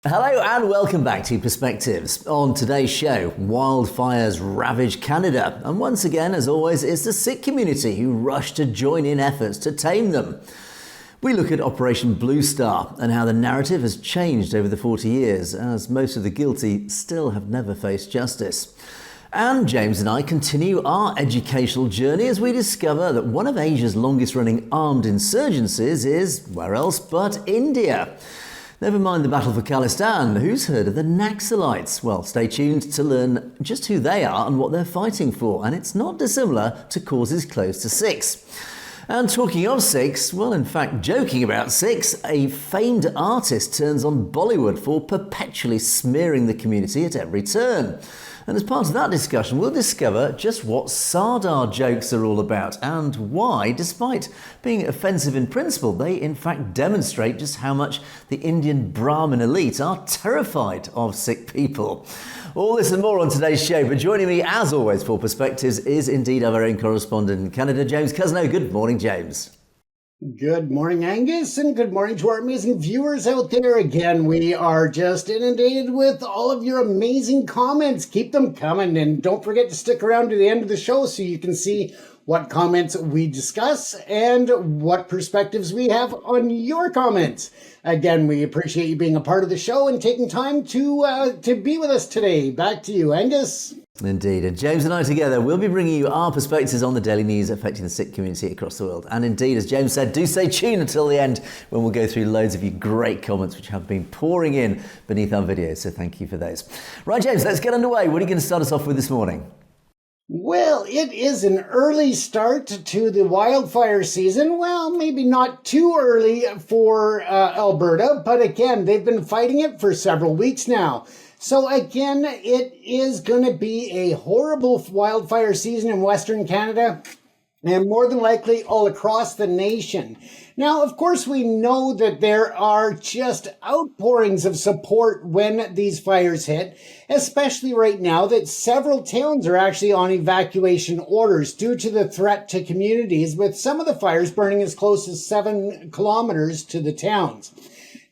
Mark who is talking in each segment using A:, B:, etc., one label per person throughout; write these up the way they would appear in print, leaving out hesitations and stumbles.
A: Hello and welcome back to Perspectives. On today's show, wildfires ravage Canada, and once again, as always, it's the Sikh community who rush to join in efforts to tame them. We look at Operation Bluestar and how the narrative has changed over the 40 years, as most of the guilty still have never faced justice. And James and I continue our educational journey as we discover that one of Asia's longest running armed insurgencies is, where else but India. Never mind the battle for Khalistan, who's heard of the Naxalites? Well, stay tuned to learn just who they are and what they're fighting for, and it's not dissimilar to causes close to Sikhs. And talking of Sikhs, well, in fact, joking about Sikhs, a famed artist turns on Bollywood for perpetually smearing the community at every turn. And as part of that discussion, we'll discover just what Sirdar jokes are all about and why, despite being offensive in principle, they in fact demonstrate just how much the Indian Brahmin elite are terrified of Sikh people. All this and more on today's show, but joining me as always for Perspectives is indeed our own correspondent in Canada, James Cousineau. Good morning, James.
B: Good morning, Angus, and good morning to our amazing viewers out there. Again, we are just inundated with all of your amazing comments. Keep them coming, and don't forget to stick around to the end of the show so you can see what comments we discuss and what perspectives we have on your comments. Again, we appreciate you being a part of the show and taking time to be with us today. Back to you, Angus.
A: Indeed, and James and I together will be bringing you our perspectives on the daily news affecting the Sikh community across the world. And indeed, as James said, do stay tuned until the end when we'll go through loads of your great comments which have been pouring in beneath our videos, so thank you for those. Right, James, let's get underway. What are you going to start us off with this morning?
B: Well, it is an early start to the wildfire season. Well, maybe not too early for Alberta, but again, they've been fighting it for several weeks now. So again, it is going to be a horrible wildfire season in Western Canada and more than likely all across the nation. Now, of course, we know that there are just outpourings of support when these fires hit, especially right now that several towns are actually on evacuation orders due to the threat to communities, with some of the fires burning as close as 7 kilometers to the towns.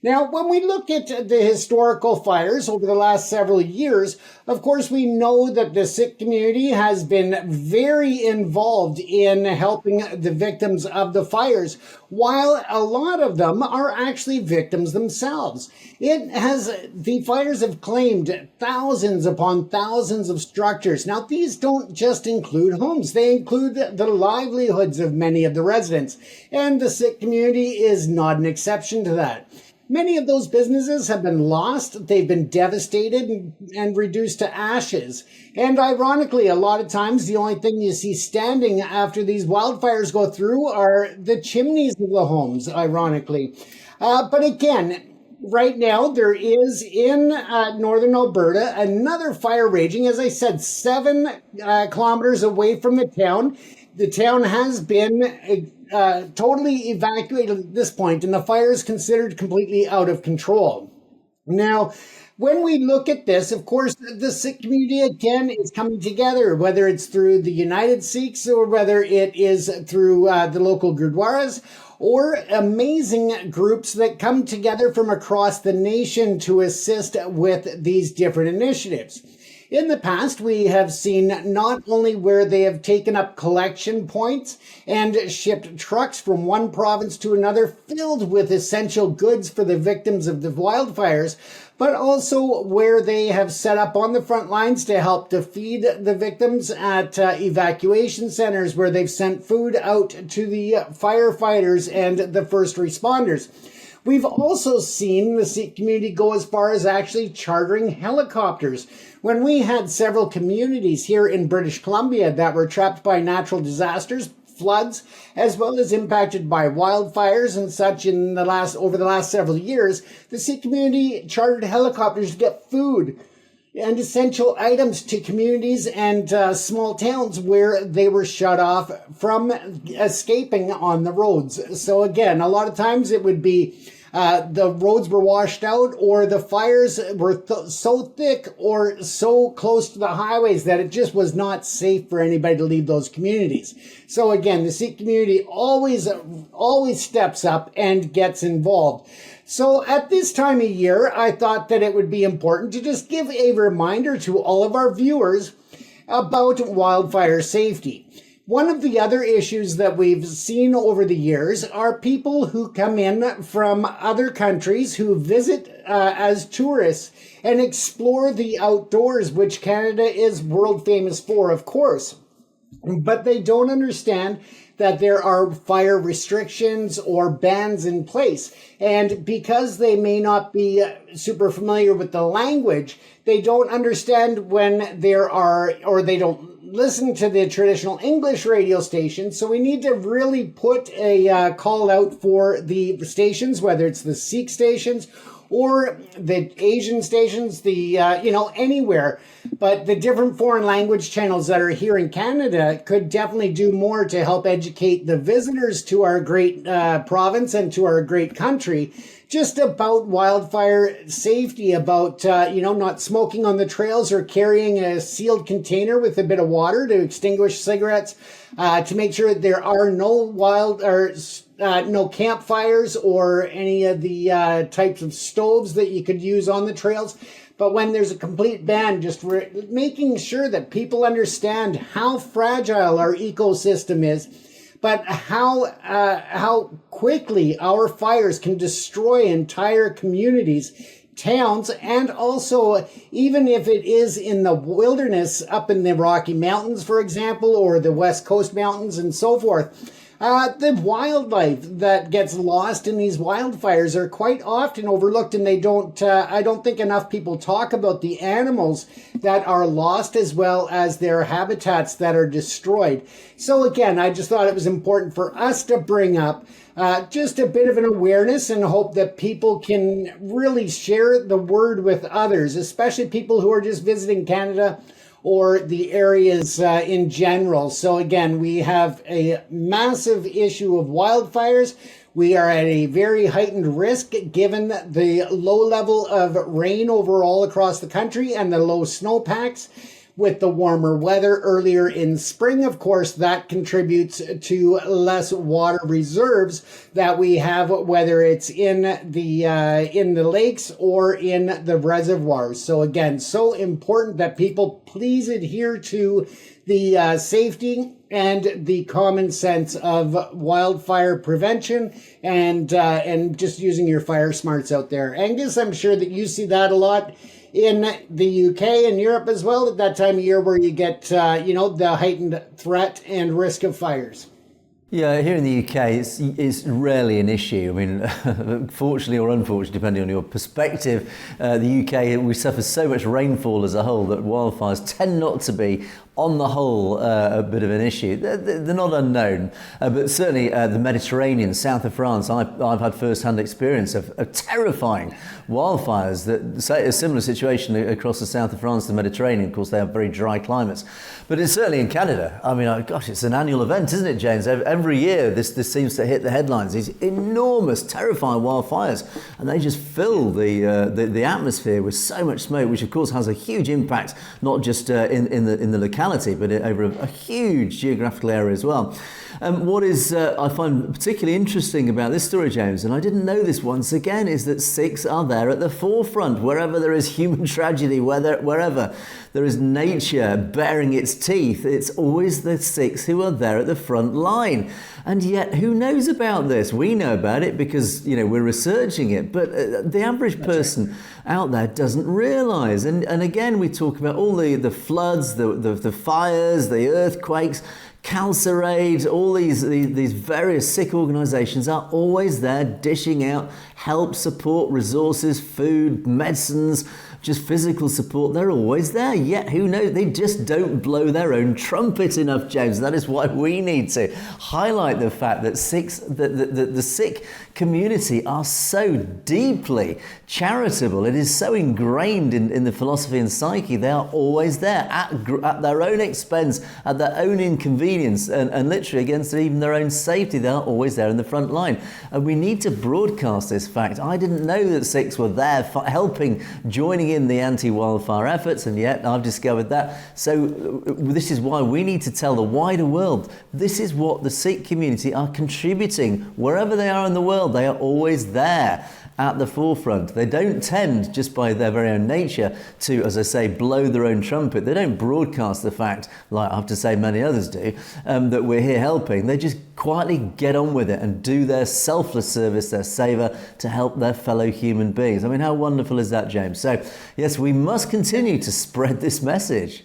B: Now, when we look at the historical fires over the last several years, of course, we know that the Sikh community has been very involved in helping the victims of the fires, while a lot of them are actually victims themselves. The fires have claimed thousands upon thousands of structures. Now, these don't just include homes. They include the livelihoods of many of the residents, and the Sikh community is not an exception to that. Many of those businesses have been lost, they've been devastated and reduced to ashes. And ironically, a lot of times the only thing you see standing after these wildfires go through are the chimneys of the homes, ironically. But again, right now there is in northern Alberta another fire raging, as I said, 7 kilometers away from the town. The town has been totally evacuated at this point, and the fire is considered completely out of control. Now, when we look at this, of course, the Sikh community again is coming together, whether it's through the United Sikhs or whether it is through the local gurdwaras or amazing groups that come together from across the nation to assist with these different initiatives. In the past, we have seen not only where they have taken up collection points and shipped trucks from one province to another filled with essential goods for the victims of the wildfires, but also where they have set up on the front lines to help to feed the victims at evacuation centers where they've sent food out to the firefighters and the first responders. We've also seen the Sikh community go as far as actually chartering helicopters. When we had several communities here in British Columbia that were trapped by natural disasters, floods, as well as impacted by wildfires and such over the last several years, the Sikh community chartered helicopters to get food and essential items to communities and small towns where they were shut off from escaping on the roads. So again, a lot of times it would be the roads were washed out, or the fires were so thick or so close to the highways that it just was not safe for anybody to leave those communities. So again, the Sikh community always steps up and gets involved. So at this time of year, I thought that it would be important to just give a reminder to all of our viewers about wildfire safety. One of the other issues that we've seen over the years are people who come in from other countries who visit as tourists and explore the outdoors, which Canada is world famous for, of course. But they don't understand that there are fire restrictions or bans in place. And because they may not be super familiar with the language, they don't understand when there are, or they don't listen to the traditional English radio stations. So we need to really put a call out for the stations, whether it's the Sikh stations or the Asian stations, anywhere. But the different foreign language channels that are here in Canada could definitely do more to help educate the visitors to our great province and to our great country just about wildfire safety, about, not smoking on the trails or carrying a sealed container with a bit of water to extinguish cigarettes, to make sure that there are no no campfires or any of the types of stoves that you could use on the trails. But when there's a complete ban, just making sure that people understand how fragile our ecosystem is, but how quickly our fires can destroy entire communities, towns, and also even if it is in the wilderness up in the Rocky Mountains, for example, or the West Coast Mountains and so forth. The wildlife that gets lost in these wildfires are quite often overlooked, and I don't think enough people talk about the animals that are lost as well as their habitats that are destroyed. So again, I just thought it was important for us to bring up just a bit of an awareness and hope that people can really share the word with others, especially people who are just visiting Canada or the areas in general. So again, we have a massive issue of wildfires. We are at a very heightened risk given the low level of rain overall across the country and the low snowpacks. With the warmer weather earlier in spring, of course, that contributes to less water reserves that we have, whether it's in the lakes or in the reservoirs. So again, so important that people please adhere to the safety and the common sense of wildfire prevention and just using your fire smarts out there. Angus, I'm sure that you see that a lot in the UK and Europe as well at that time of year where you get, the heightened threat and risk of fires.
A: Yeah, here in the UK, it's rarely an issue. I mean, fortunately or unfortunately, depending on your perspective, the UK, we suffer so much rainfall as a whole that wildfires tend not to be, on the whole, a bit of an issue. They're not unknown, but certainly the Mediterranean, south of France, I've had first-hand experience of terrifying wildfires. That say a similar situation across the south of France, the Mediterranean. Of course, they have very dry climates, but it's certainly in Canada. I mean, gosh, it's an annual event, isn't it, James? Every year, this seems to hit the headlines. These enormous, terrifying wildfires, and they just fill the atmosphere with so much smoke, which of course has a huge impact, not just in the locality, but over a huge geographical area as well. What is I find particularly interesting about this story, James, and I didn't know this once again, is that Sikhs are there at the forefront. Wherever there is human tragedy, wherever there is nature baring its teeth, it's always the Sikhs who are there at the front line. And yet, who knows about this? We know about it because, we're researching it, but the average person out there doesn't realise. And again, we talk about all the floods, the fires, the earthquakes, CalCirAid, all these various Sikh organisations are always there dishing out help, support, resources, food, medicines, just physical support. They're always there. Yet, who knows? They just don't blow their own trumpet enough, James. That is why we need to highlight the fact that the Sikh community are so deeply charitable. It is so ingrained in the philosophy and psyche. They are always there at their own expense, at their own inconvenience, convenience and literally against even their own safety. They are always there in the front line. And we need to broadcast this fact. I didn't know that Sikhs were there helping, joining in the anti-wildfire efforts, and yet I've discovered that. So this is why we need to tell the wider world, this is what the Sikh community are contributing. Wherever they are in the world, they are always there at the forefront. They don't tend, just by their very own nature, to, as I say, blow their own trumpet. They don't broadcast the fact, like I have to say many others do, that we're here helping. They just quietly get on with it and do their selfless service, their savour, to help their fellow human beings. I mean, how wonderful is that, James? So, yes, we must continue to spread this message.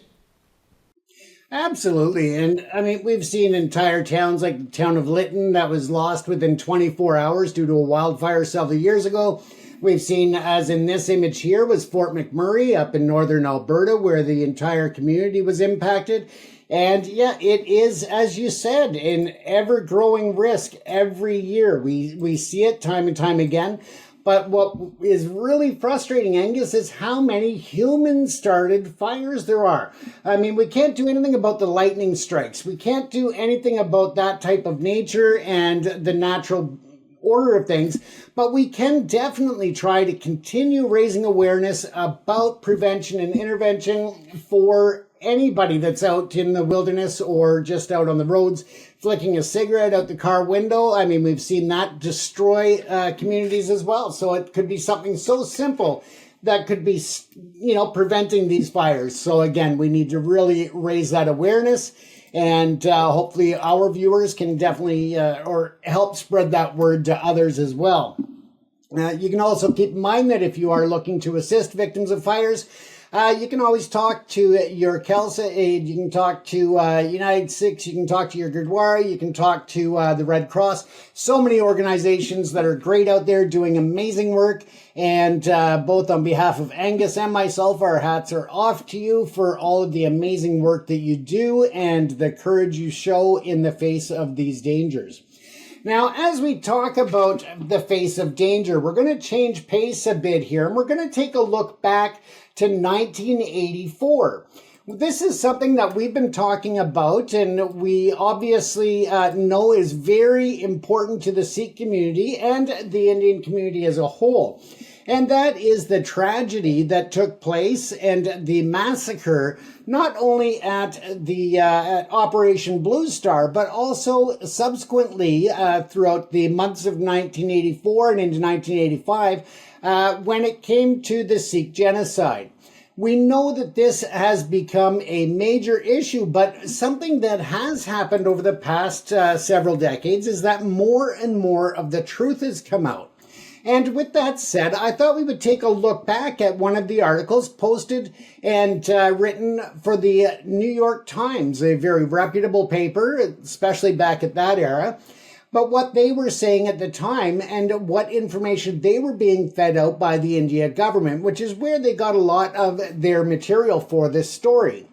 B: Absolutely. And I mean, we've seen entire towns like the town of Lytton that was lost within 24 hours due to a wildfire several years ago. We've seen, as in this image here, was Fort McMurray up in northern Alberta, where the entire community was impacted. And yeah, it is, as you said, an ever-growing risk every year. We see it time and time again. But what is really frustrating, Angus, is how many human-started fires there are. I mean, we can't do anything about the lightning strikes. We can't do anything about that type of nature and the natural order of things, but we can definitely try to continue raising awareness about prevention and intervention for anybody that's out in the wilderness or just out on the roads flicking a cigarette out the car window. I mean, we've seen that destroy communities as well. So it could be something so simple that could be, preventing these fires. So again, we need to really raise that awareness, and hopefully our viewers can definitely or help spread that word to others as well. You can also keep in mind that if you are looking to assist victims of fires, you can always talk to your Khalsa aid, you can talk to United Sikhs, you can talk to your Gurdwara, you can talk to the Red Cross. So many organizations that are great out there doing amazing work. And both on behalf of Angus and myself, our hats are off to you for all of the amazing work that you do and the courage you show in the face of these dangers. Now, as we talk about the face of danger, we're going to change pace a bit here, and we're going to take a look back to 1984. This is something that we've been talking about, and we obviously know is very important to the Sikh community and the Indian community as a whole. And that is the tragedy that took place and the massacre, not only at the at Operation Bluestar, but also subsequently throughout the months of 1984 and into 1985, when it came to the Sikh genocide. We know that this has become a major issue, but something that has happened over the past several decades is that more and more of the truth has come out. And with that said, I thought we would take a look back at one of the articles posted and written for the New York Times, a very reputable paper, especially back at that era. But what they were saying at the time and what information they were being fed out by the India government, which is where they got a lot of their material for this story.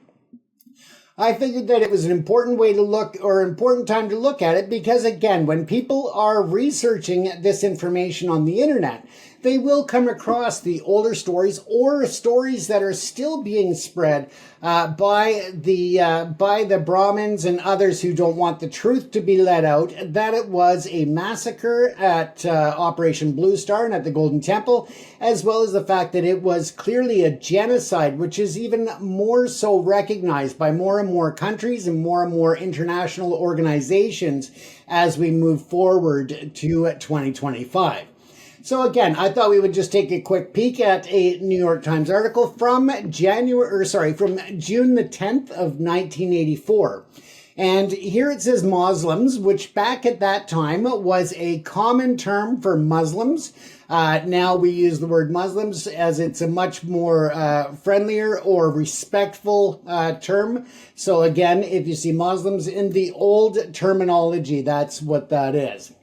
B: I figured that it was an important way to look, or important time to look at it, because again, when people are researching this information on the internet, they will come across the older stories or stories that are still being spread by the Brahmins and others who don't want the truth to be let out, that it was a massacre at Operation Bluestar and at the Golden Temple, as well as the fact that it was clearly a genocide, which is even more so recognized by more and more countries and more international organizations as we move forward to 2025. So again, I thought we would just take a quick peek at a New York Times article from June the 10th of 1984. And here it says Muslims, which back at that time was a common term for Muslims. Now we use the word Muslims as it's a much more friendlier or respectful term. So again, if you see Muslims in the old terminology, that's what that is.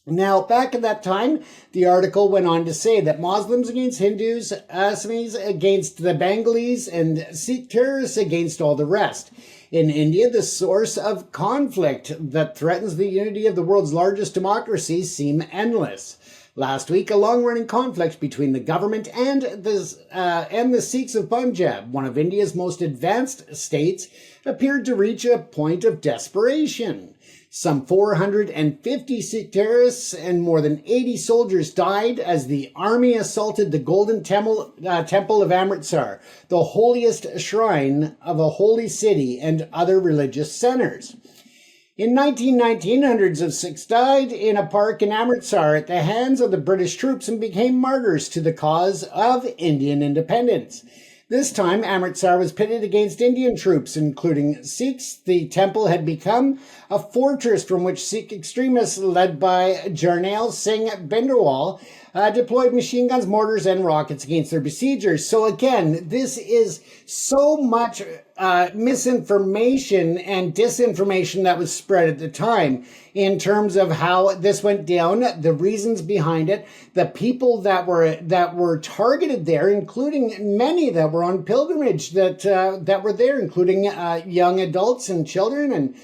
B: Now, back at that time, the article went on to say that Muslims against Hindus, Assamese against the Bengalis, and Sikh terrorists against all the rest. In India, the source of conflict that threatens the unity of the world's largest democracy seem endless. Last week, a long-running conflict between the government and the Sikhs of Punjab, one of India's most advanced states, appeared to reach a point of desperation. Some 450 Sikh terrorists and more than 80 soldiers died as the army assaulted the Golden Temple of Amritsar, the holiest shrine of a holy city, and other religious centers. In 1919, hundreds of Sikhs died in a park in Amritsar at the hands of the British troops and became martyrs to the cause of Indian independence. This time, Amritsar was pitted against Indian troops, including Sikhs. The temple had become a fortress from which Sikh extremists led by Jarnail Singh Bhindranwale deployed machine guns, mortars, and rockets against their besiegers. So again, this is so much misinformation and disinformation that was spread at the time in terms of how this went down, the reasons behind it, the people that were targeted there, including many that were on pilgrimage that were there, including young adults and children and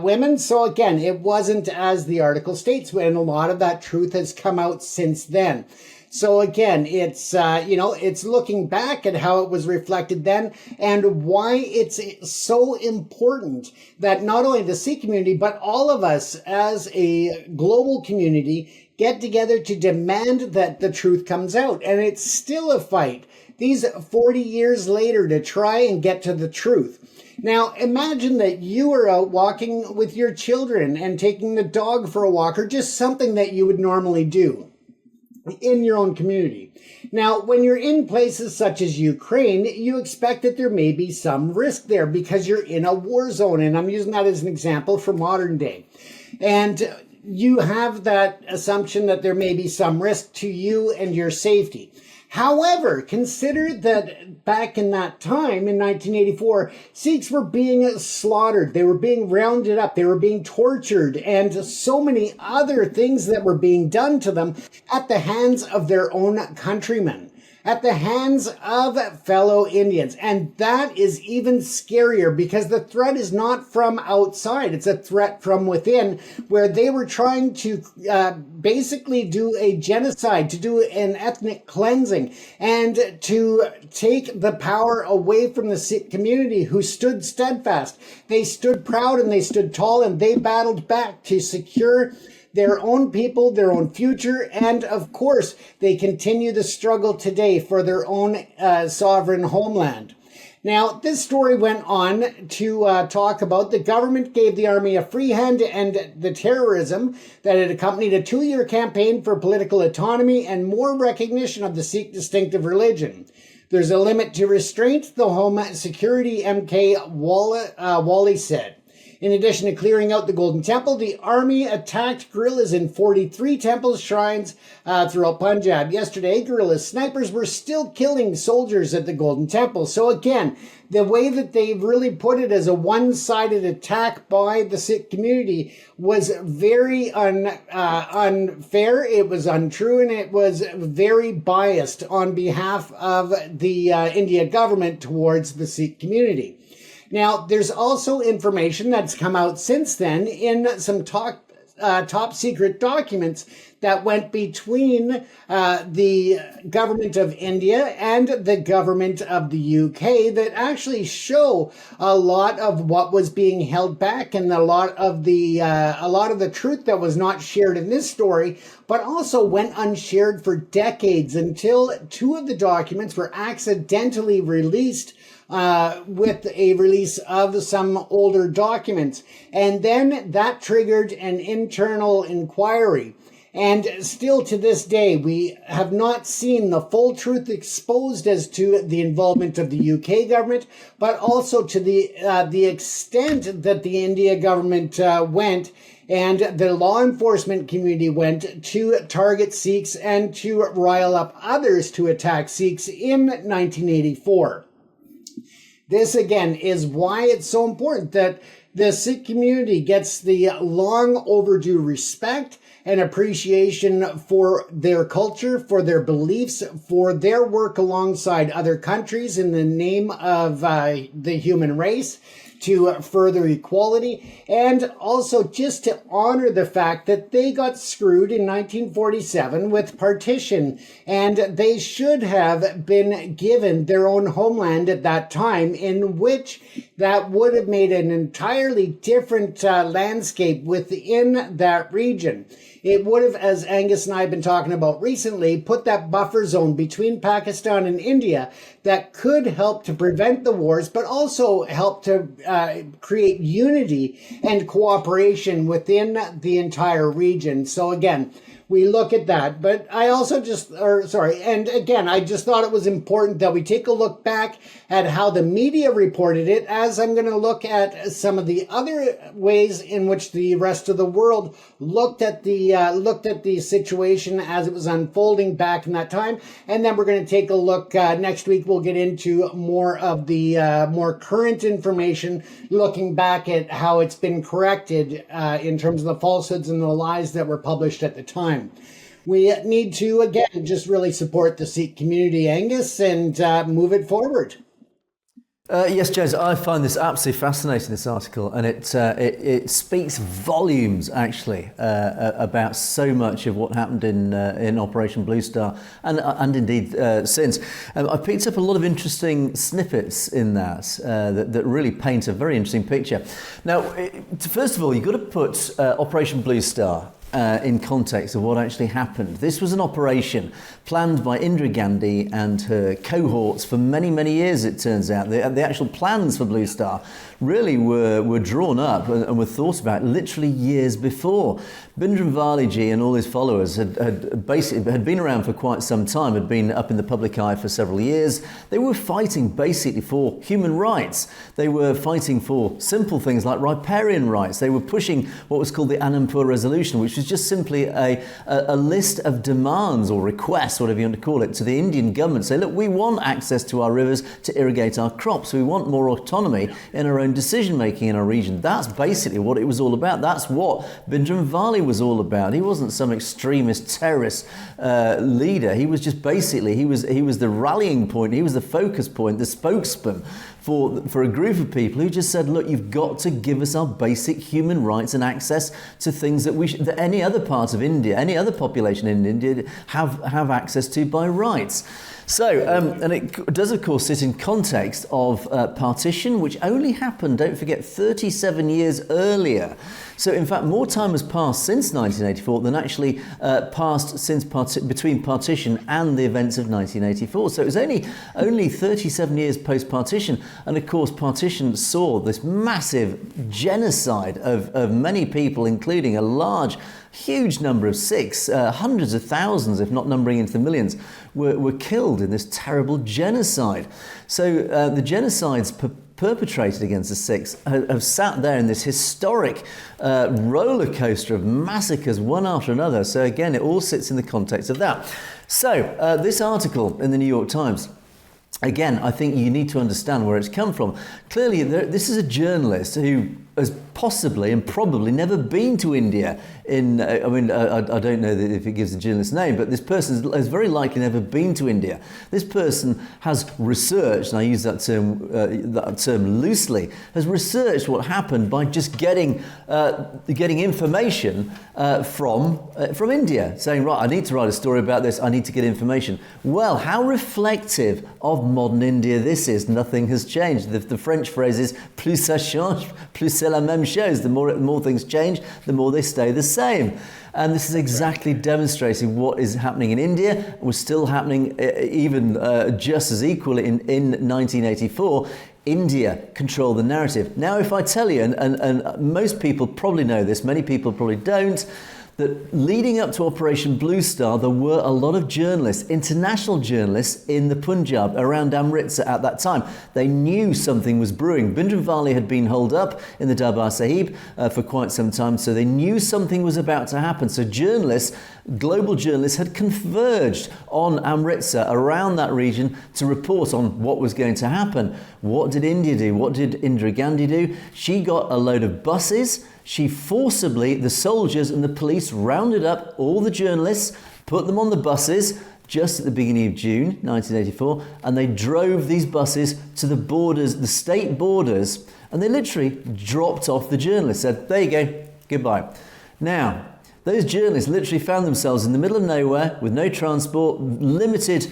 B: women. So again, it wasn't as the article states, and a lot of that truth has come out since then. So again, it's looking back at how it was reflected then and why it's so important that not only the Sikh community, but all of us as a global community get together to demand that the truth comes out. And it's still a fight these 40 years later to try and get to the truth. Now, imagine that you are out walking with your children and taking the dog for a walk, or just something that you would normally do in your own community. Now, when you're in places such as Ukraine, you expect that there may be some risk there because you're in a war zone. And I'm using that as an example for modern day. And you have that assumption that there may be some risk to you and your safety. However, consider that back in that time, in 1984, Sikhs were being slaughtered. They were being rounded up. They were being tortured, and so many other things that were being done to them at the hands of their own countrymen, at the hands of fellow Indians. And that is even scarier because the threat is not from outside. It's a threat from within, where they were trying to basically do a genocide, to do an ethnic cleansing, and to take the power away from the Sikh community, who stood steadfast. They stood proud and they stood tall, and they battled back to secure their own people, their own future, and of course, they continue the struggle today for their own sovereign homeland. Now, this story went on to talk about the government gave the army a free hand to end the terrorism that had accompanied a 2-year campaign for political autonomy and more recognition of the Sikh distinctive religion. There's a limit to restraint, the Home Security MK Wally said. In addition to clearing out the Golden Temple, the army attacked guerrillas in 43 temple shrines throughout Punjab. Yesterday, guerrilla snipers were still killing soldiers at the Golden Temple. So again, the way that they've really put it as a one-sided attack by the Sikh community was very unfair, it was untrue, and it was very biased on behalf of the India government towards the Sikh community. Now, there's also information that's come out since then in some top secret documents that went between the government of India and the government of the UK that actually show a lot of what was being held back and a lot of the truth that was not shared in this story, but also went unshared for decades until 2 of the documents were accidentally released with a release of some older documents. And then that triggered an internal inquiry. And still to this day, we have not seen the full truth exposed as to the involvement of the UK government, but also to the extent that the India government went and the law enforcement community went to target Sikhs and to rile up others to attack Sikhs in 1984. This, again, is why it's so important that the Sikh community gets the long overdue respect and appreciation for their culture, for their beliefs, for their work alongside other countries in the name of the human race, to further equality, and also just to honor the fact that they got screwed in 1947 with partition, and they should have been given their own homeland at that time, in which that would have made an entirely different landscape within that region. It would have, as Angus and I have been talking about recently, put that buffer zone between Pakistan and India that could help to prevent the wars, but also help to create unity and cooperation within the entire region. So again, we look at that, but I also and again, I just thought it was important that we take a look back at how the media reported it, as I'm going to look at some of the other ways in which the rest of the world looked at the situation as it was unfolding back in that time. And then we're going to take a look next week. We'll get into more of the more current information, looking back at how it's been corrected in terms of the falsehoods and the lies that were published at the time. We need to, again, just really support the Sikh community, Angus, and move it forward.
A: Yes, James, I find this absolutely fascinating, this article, and it speaks volumes, actually, about so much of what happened in Operation Bluestar, and indeed since. I picked up a lot of interesting snippets in that really paint a very interesting picture. Now, first of all, you've got to put Operation Bluestar in context of what actually happened. This was an operation planned by Indira Gandhi and her cohorts for many, many years, it turns out. The actual plans for Bluestar really were drawn up and were thought about literally years before. Bindran Valiji and all his followers had been around for quite some time, had been up in the public eye for several years. They were fighting basically for human rights. They were fighting for simple things like riparian rights. They were pushing what was called the Anandpur Resolution, which was just simply a list of demands or requests, whatever you want to call it, to the Indian government. Say, look, we want access to our rivers to irrigate our crops. We want more autonomy in our own decision-making in our region. That's basically what it was all about. That's what Bindran Vali was all about. He wasn't some extremist terrorist leader. He was just basically, he was the rallying point. He was the focus point, the spokesman for a group of people who just said, look, you've got to give us our basic human rights and access to things that that any other part of India, any other population in India have access to by rights. So, and it does, of course, sit in context of partition, which only happened, don't forget, 37 years earlier. So, in fact, more time has passed since 1984 than actually passed since between partition and the events of 1984. So it was only 37 years post-partition. And, of course, partition saw this massive genocide of many people, including a huge number of Sikhs, hundreds of thousands, if not numbering into the millions, were killed in this terrible genocide. So the genocides perpetrated against the Sikhs have sat there in this historic roller coaster of massacres, one after another. So again, it all sits in the context of that. So this article in the New York Times, again, I think you need to understand where it's come from. Clearly, this is a journalist who has possibly and probably never been to India. I don't know if it gives the journalist's name, but this person has very likely never been to India. This person has researched, and I use that term loosely, has researched what happened by just getting information from India, saying, right, I need to write a story about this, I need to get information. Well, how reflective of modern India this is. Nothing has changed. The French phrase is plus ça change, plus c'est la même chose. The more things change, the more they stay the same. And this is exactly demonstrating what is happening in India, was still happening even just as equally in 1984. India control the narrative. Now, if I tell you, and most people probably know this, many people probably don't, that leading up to Operation Bluestar, there were a lot of journalists, international journalists in the Punjab, around Amritsar at that time. They knew something was brewing. Bindran Vali had been holed up in the Darbar Sahib for quite some time, so they knew something was about to happen. So journalists, global journalists, had converged on Amritsar, around that region, to report on what was going to happen. What did India do? What did Indira Gandhi do? She got a load of buses. She forcibly, the soldiers and the police rounded up all the journalists, put them on the buses, just at the beginning of June 1984, and they drove these buses to the borders, the state borders, and they literally dropped off the journalists, said, there you go, goodbye. Now, those journalists literally found themselves in the middle of nowhere with no transport, limited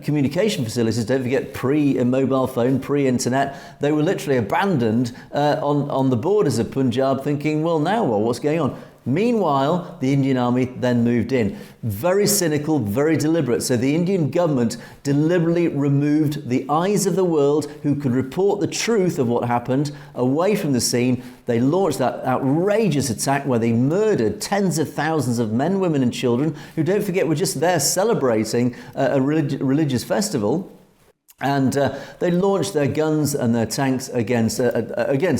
A: communication facilities. Don't forget, pre-mobile phone, pre-internet. They were literally abandoned on the borders of Punjab, thinking, well, now what? What's going on? Meanwhile, the Indian army then moved in. Very cynical, very deliberate. So the Indian government deliberately removed the eyes of the world who could report the truth of what happened away from the scene. They launched that outrageous attack where they murdered tens of thousands of men, women and children who, don't forget, were just there celebrating a religious festival. And they launched their guns and their tanks against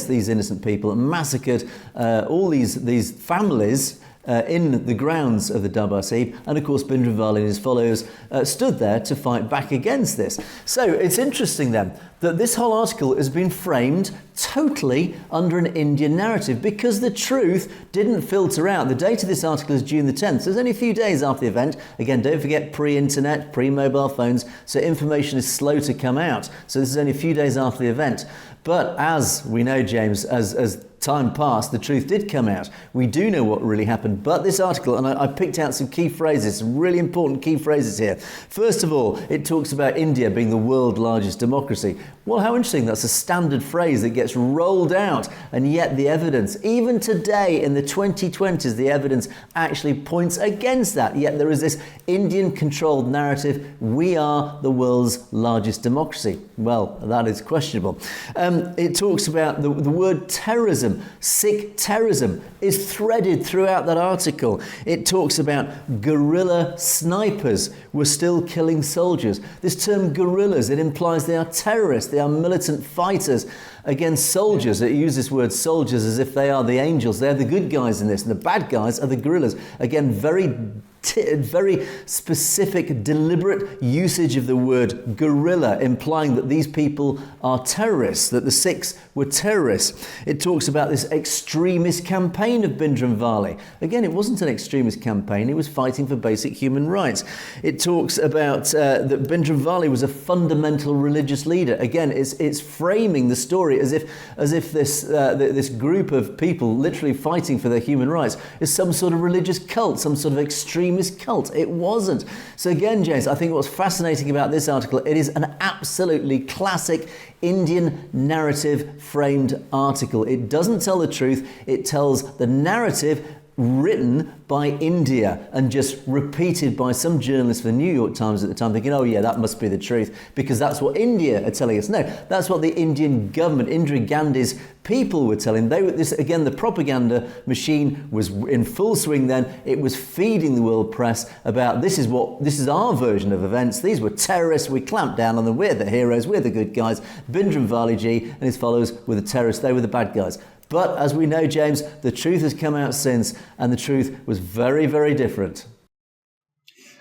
A: these innocent people and massacred all these families in the grounds of the Darbar Sahib. And of course, Bhindranwale and his followers stood there to fight back against this. So it's interesting then that this whole article has been framed totally under an Indian narrative because the truth didn't filter out. The date of this article is June the 10th. So it's only a few days after the event. Again, don't forget, pre-internet, pre-mobile phones. So information is slow to come out. So this is only a few days after the event. But as we know, James, as time passed, the truth did come out. We do know what really happened. But this article, and I picked out some key phrases, some really important key phrases here. First of all, it talks about India being the world's largest democracy. Well, how interesting. That's a standard phrase that gets rolled out. And yet the evidence, even today in the 2020s, the evidence actually points against that. Yet there is this Indian-controlled narrative. We are the world's largest democracy. Well, that is questionable. It talks about the word terrorism. Sikh terrorism is threaded throughout that article. It talks about guerrilla snipers were still killing soldiers. This term guerrillas, it implies they are terrorists, they are militant fighters against soldiers. It uses this word soldiers as if they are the angels. They're the good guys in this, and the bad guys are the guerrillas. Again, very specific, deliberate usage of the word guerrilla, implying that these people are terrorists, that the Sikhs were terrorists. It talks about this extremist campaign of Bhindranwale. Again, it wasn't an extremist campaign, it was fighting for basic human rights. It talks about that Bhindranwale was a fundamental religious leader. Again, it's framing the story as if this group of people literally fighting for their human rights is some sort of religious cult, some sort of extremist cult. It wasn't. So again, James, I think what's fascinating about this article, it is an absolutely classic Indian narrative framed article. It doesn't tell the truth. It tells the narrative written by India and just repeated by some journalists for the New York Times at the time, thinking, oh yeah, that must be the truth because that's what India are telling us. No, that's what the Indian government, Indira Gandhi's people were telling. Again, the propaganda machine was in full swing then. It was feeding the world press about this is our version of events. These were terrorists. We clamped down on them. We're the heroes. We're the good guys. Bhindranwale ji and his followers were the terrorists. They were the bad guys. But as we know, James, the truth has come out since, and the truth was very, very different.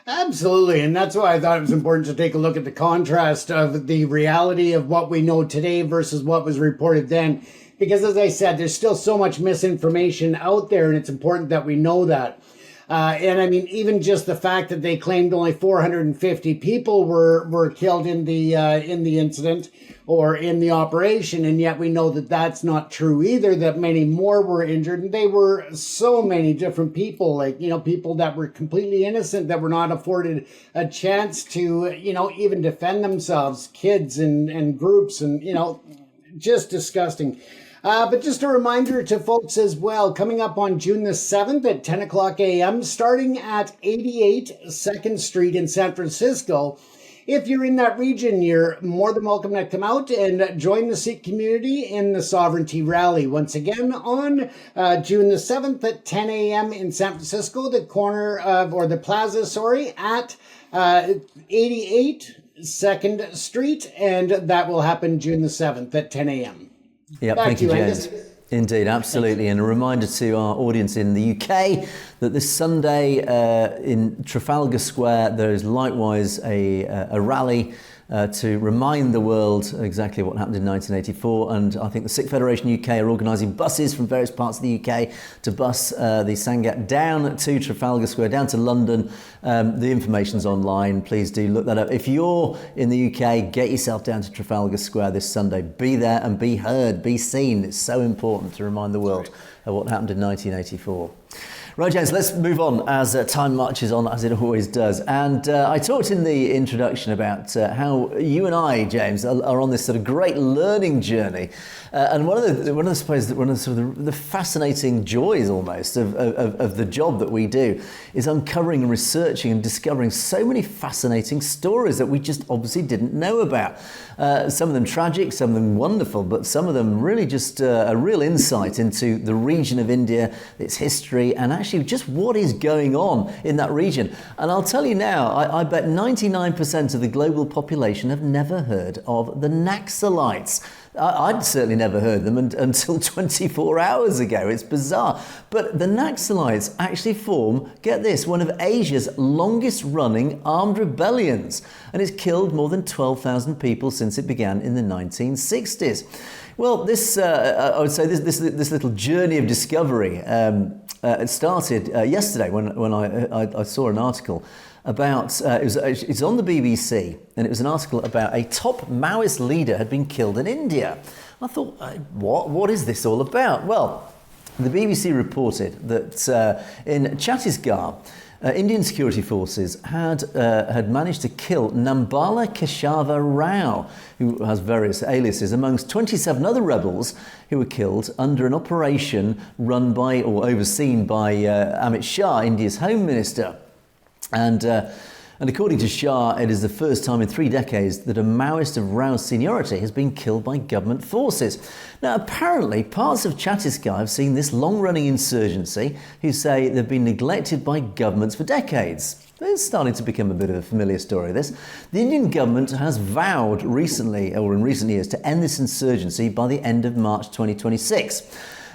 B: Absolutely, and that's why I thought it was important to take a look at the contrast of the reality of what we know today versus what was reported then. Because as I said, there's still so much misinformation out there, and it's important that we know that. And I mean, even just the fact that they claimed only 450 people were killed in the incident or in the operation, and yet we know that that's not true either, that many more were injured, and they were so many different people, like, people that were completely innocent, that were not afforded a chance to, even defend themselves, kids and groups, and, just disgusting. But just a reminder to folks as well, coming up on June the 7th at 10 o'clock a.m., starting at 88 2nd Street in San Francisco. If you're in that region, you're more than welcome to come out and join the Sikh community in the Sovereignty Rally. Once again, on June the 7th at 10 a.m. in San Francisco, the plaza, at 88 2nd Street, and that will happen June the 7th at 10 a.m.
A: Yeah, thank you, James. Indeed, absolutely. And a reminder to our audience in the UK that this Sunday in Trafalgar Square, there is likewise a rally to remind the world exactly what happened in 1984. And I think the Sikh Federation UK are organising buses from various parts of the UK to bus the Sangha down to Trafalgar Square, down to London. The information's online. Please do look that up. If you're in the UK, get yourself down to Trafalgar Square this Sunday. Be there and be heard, be seen. It's so important to remind the world of what happened in 1984. Right, James, let's move on as time marches on, as it always does. And I talked in the introduction about how you and I, James, are on this sort of great learning journey. And one of the fascinating joys almost of the job that we do is uncovering and researching and discovering so many fascinating stories that we just obviously didn't know about. Some of them tragic, some of them wonderful, but some of them really just a real insight into the region of India, its history, and actually just what is going on in that region. And I'll tell you now, I bet 99% of the global population have never heard of the Naxalites. I'd certainly never heard them until 24 hours ago. It's bizarre. But the Naxalites actually form, get this, one of Asia's longest running armed rebellions. And it's killed more than 12,000 people since it began in the 1960s. Well, this, I would say, this little journey of discovery it started yesterday when I saw an article about, it's on the BBC, and it was an article about a top Maoist leader had been killed in India. I thought, what is this all about? Well, the BBC reported that in Chhattisgarh, Indian security forces had managed to kill Nambala Keshava Rao, who has various aliases, amongst 27 other rebels who were killed under an operation run by or overseen by Amit Shah, India's Home Minister. And according to Shah, it is the first time in 3 decades that a Maoist of Rao's seniority has been killed by government forces. Now, apparently, parts of Chhattisgarh have seen this long-running insurgency who say they've been neglected by governments for decades. It's starting to become a bit of a familiar story, this. The Indian government has vowed recently, or in recent years, to end this insurgency by the end of March 2026.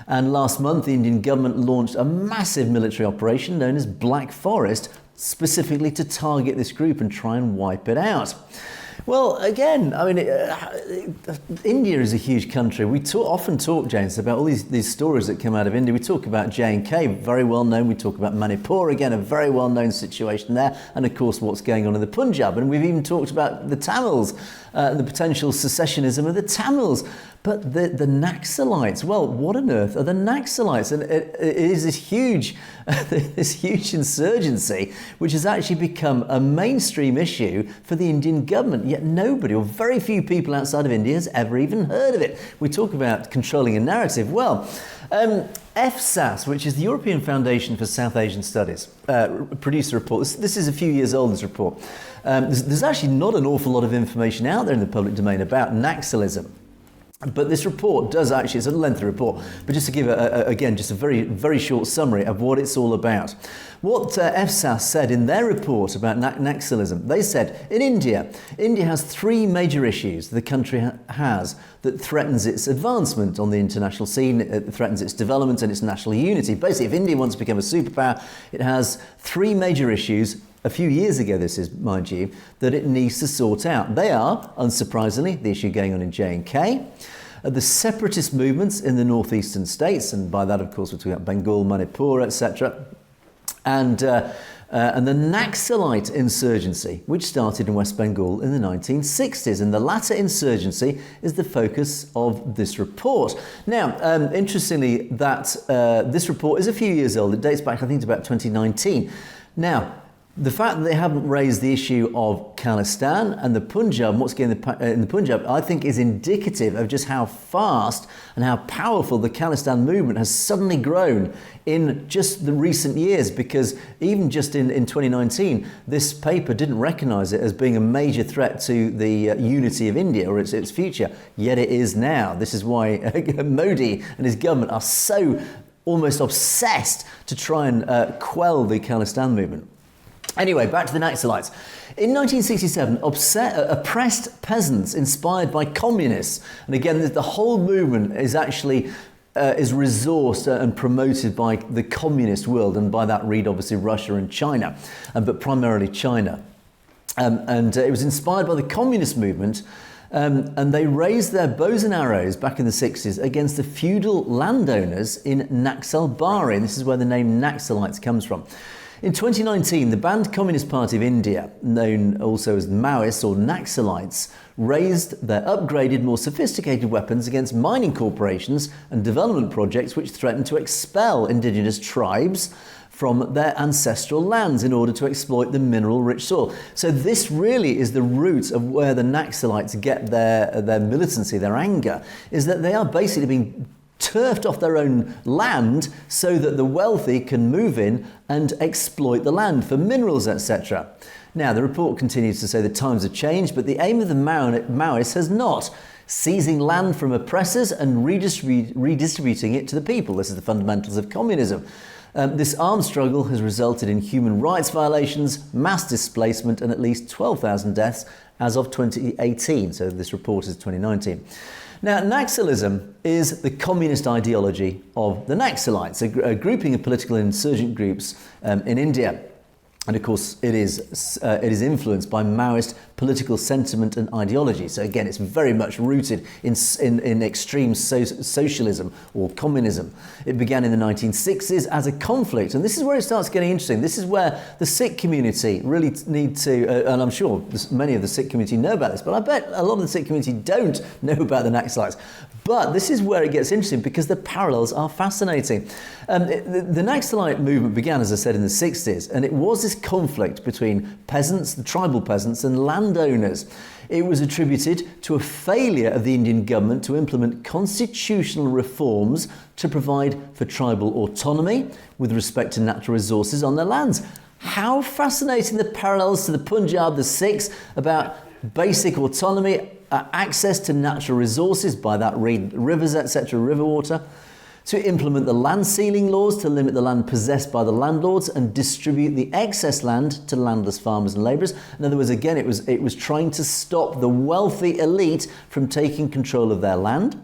A: And last month, the Indian government launched a massive military operation known as Black Forest, specifically to target this group and try and wipe it out. Well, again, I mean, India is a huge country. We often talk, James, about all these stories that come out of India. We talk about J&K, very well known. We talk about Manipur, again, a very well known situation there. And of course, what's going on in the Punjab. And we've even talked about the Tamils, the potential secessionism of the Tamils. But the Naxalites, well, what on earth are the Naxalites? And it is this huge insurgency, which has actually become a mainstream issue for the Indian government. Yet nobody, or very few people outside of India, has ever even heard of it. We talk about controlling a narrative. Well, FSAS, which is the European Foundation for South Asian Studies, produced a report. This is a few years old, this report. There's actually not an awful lot of information out there in the public domain about Naxalism. But this report does actually, it's a lengthy report, but just to give, again, just a very, very short summary of what it's all about. What FSAS said in their report about Naxalism, they said, in India has 3 major issues the country has that threatens its advancement on the international scene, it threatens its development and its national unity. Basically, if India wants to become a superpower, it has 3 major issues. A few years ago, this is, mind you, that it needs to sort out. They are, unsurprisingly, the issue going on in J&K, the separatist movements in the northeastern states, and by that, of course, we're talking about Bengal, Manipur, etc., and the Naxalite insurgency, which started in West Bengal in the 1960s. And the latter insurgency is the focus of this report. Now, interestingly, that this report is a few years old. It dates back, I think, to about 2019. Now, the fact that they haven't raised the issue of Khalistan and the Punjab, and what's going on in the Punjab, I think is indicative of just how fast and how powerful the Khalistan movement has suddenly grown in just the recent years, because even just in 2019, this paper didn't recognise it as being a major threat to the unity of India or its future, yet it is now. This is why Modi and his government are so almost obsessed to try and quell the Khalistan movement. Anyway, back to the Naxalites. In 1967, oppressed peasants inspired by communists, and again, the whole movement is actually is resourced and promoted by the communist world, and by that read obviously Russia and China, but primarily China. and it was inspired by the communist movement. And they raised their bows and arrows back in the 60s against the feudal landowners in Naxalbari. And this is where the name Naxalites comes from. In 2019, the banned Communist Party of India, known also as Maoists or Naxalites, raised their upgraded, more sophisticated weapons against mining corporations and development projects which threaten to expel indigenous tribes from their ancestral lands in order to exploit the mineral-rich soil. So this really is the root of where the Naxalites get their militancy, their anger, is that they are basically being turfed off their own land so that the wealthy can move in and exploit the land for minerals, etc. Now, the report continues to say that times have changed, but the aim of the Maoists has not. Seizing land from oppressors and redistributing it to the people. This is the fundamentals of communism. This armed struggle has resulted in human rights violations, mass displacement, and at least 12,000 deaths as of 2018. So this report is 2019. Now, Naxalism is the communist ideology of the Naxalites, a grouping of political and insurgent groups in India. And of course, it is influenced by Maoist political sentiment and ideology. So again, it's very much rooted in extreme socialism or communism. It began in the 1960s as a conflict, and this is where it starts getting interesting. This is where the Sikh community really need to, and I'm sure many of the Sikh community know about this, but I bet a lot of the Sikh community don't know about the Naxalites. But this is where it gets interesting because the parallels are fascinating. The Naxalite movement began, as I said, in the 60s, and it was this conflict between peasants, the tribal peasants, and landowners. It was attributed to a failure of the Indian government to implement constitutional reforms to provide for tribal autonomy with respect to natural resources on their lands. How fascinating the parallels to the Punjab, the Sikhs, about basic autonomy, access to natural resources, by that rivers, etc., river water, to implement the land ceiling laws to limit the land possessed by the landlords and distribute the excess land to landless farmers and labourers. In other words, again, it was trying to stop the wealthy elite from taking control of their land.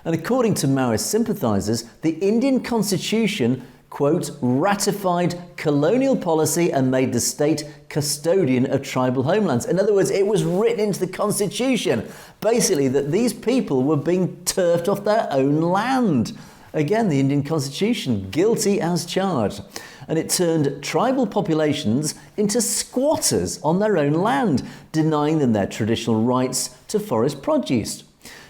A: And according to Maoist sympathisers, the Indian constitution, quote, ratified colonial policy and made the state custodian of tribal homelands. In other words, it was written into the constitution, basically, that these people were being turfed off their own land. Again, the Indian constitution, guilty as charged. And it turned tribal populations into squatters on their own land, denying them their traditional rights to forest produce.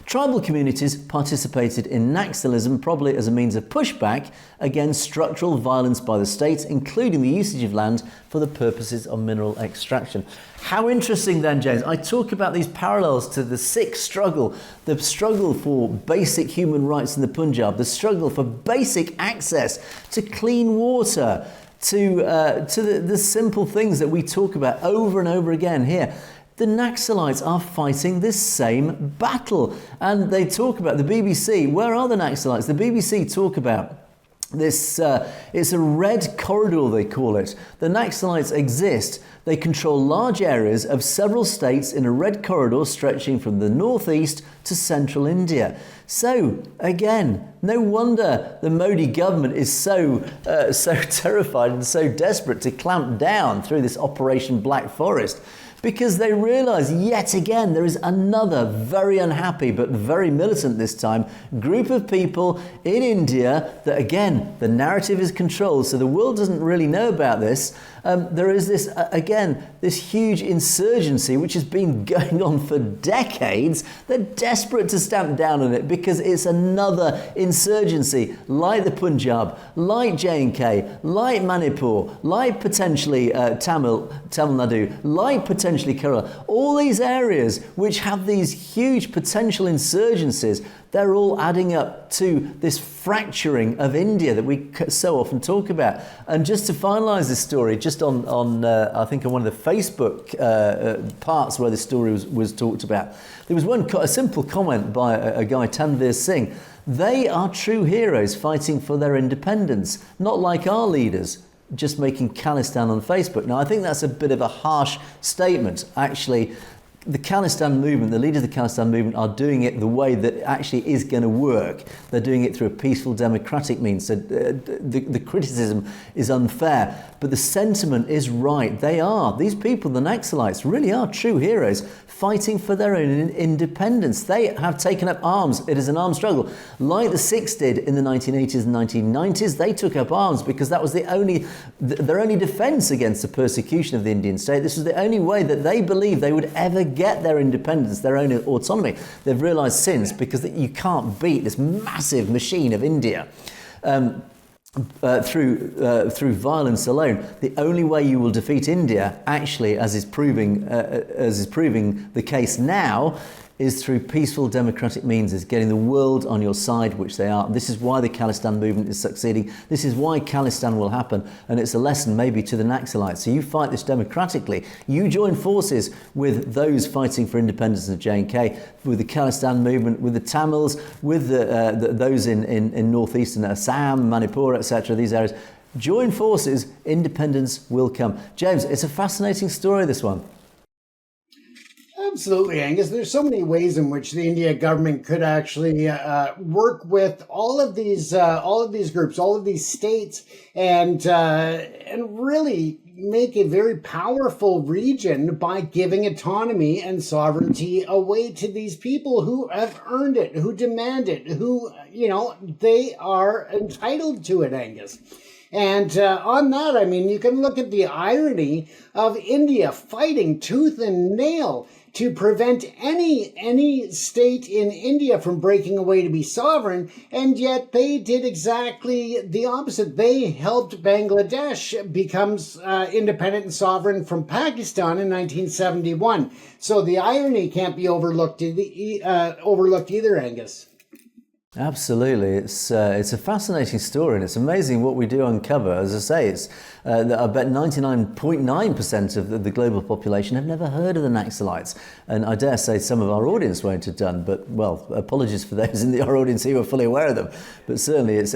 A: Tribal communities participated in Naxalism probably as a means of pushback against structural violence by the state, including the usage of land for the purposes of mineral extraction. How interesting then, James. I talk about these parallels to the Sikh struggle, the struggle for basic human rights in the Punjab, the struggle for basic access to clean water, to the simple things that we talk about over and over again here. The Naxalites are fighting this same battle. And they talk about the BBC. Where are the Naxalites? The BBC talk about this, it's a red corridor, they call it. The Naxalites exist. They control large areas of several states in a red corridor stretching from the northeast to central India. So, again, no wonder the Modi government is so terrified and so desperate to clamp down through this Operation Black Forest. Because they realise yet again there is another very unhappy but very militant this time group of people in India that, again, the narrative is controlled, so the world doesn't really know about this. There is this, again, this huge insurgency which has been going on for decades. They're desperate to stamp down on it because it's another insurgency like the Punjab, like J&K, like Manipur, like potentially Tamil Nadu, like potentially Kerala. All these areas which have these huge potential insurgencies, they're all adding up to this fracturing of India that we so often talk about. And just to finalise this story, just on I think on one of the Facebook parts where the story was talked about, there was a simple comment by a guy, Tanveer Singh. They are true heroes fighting for their independence, not like our leaders just making khalistan on Facebook. Now, I think that's a bit of a harsh statement. Actually, the Khalistan movement, the leaders of the Khalistan movement are doing it the way that actually is going to work. They're doing it through a peaceful democratic means. So the criticism is unfair, but the sentiment is right. These people, the Naxalites, really are true heroes fighting for their own independence. They have taken up arms. It is an armed struggle. Like the Sikhs did in the 1980s and 1990s, they took up arms because that was their only defense against the persecution of the Indian state. This was the only way that they believed they would ever get their independence, their own autonomy. They've realised since, because you can't beat this massive machine of India through violence alone. The only way you will defeat India, actually, as is proving the case now, is through peaceful democratic means, is getting the world on your side, which they are. This is why the Khalistan movement is succeeding. This is why Khalistan will happen, and it's a lesson maybe to the Naxalites. So you fight this democratically. You join forces with those fighting for independence in J&K, with the Khalistan movement, with the Tamils, with those in northeastern Assam, Manipur, etc., these areas. Join forces, independence will come. James, it's a fascinating story, this one.
B: Absolutely, Angus. There's so many ways in which the India government could actually work with all of these groups, all of these states, and really make a very powerful region by giving autonomy and sovereignty away to these people who have earned it, who demand it, who, they are entitled to it, Angus. And on that, I mean, you can look at the irony of India fighting tooth and nail to prevent any state in India from breaking away to be sovereign, and yet they did exactly the opposite. They helped Bangladesh become independent and sovereign from Pakistan in 1971. So the irony can't be overlooked either, Angus.
A: Absolutely, it's a fascinating story, and it's amazing what we do uncover. As I say, it's I bet 99.9% of the global population have never heard of the Naxalites, and I dare say some of our audience won't have done. But well, apologies for those in our audience who are fully aware of them. But certainly, it's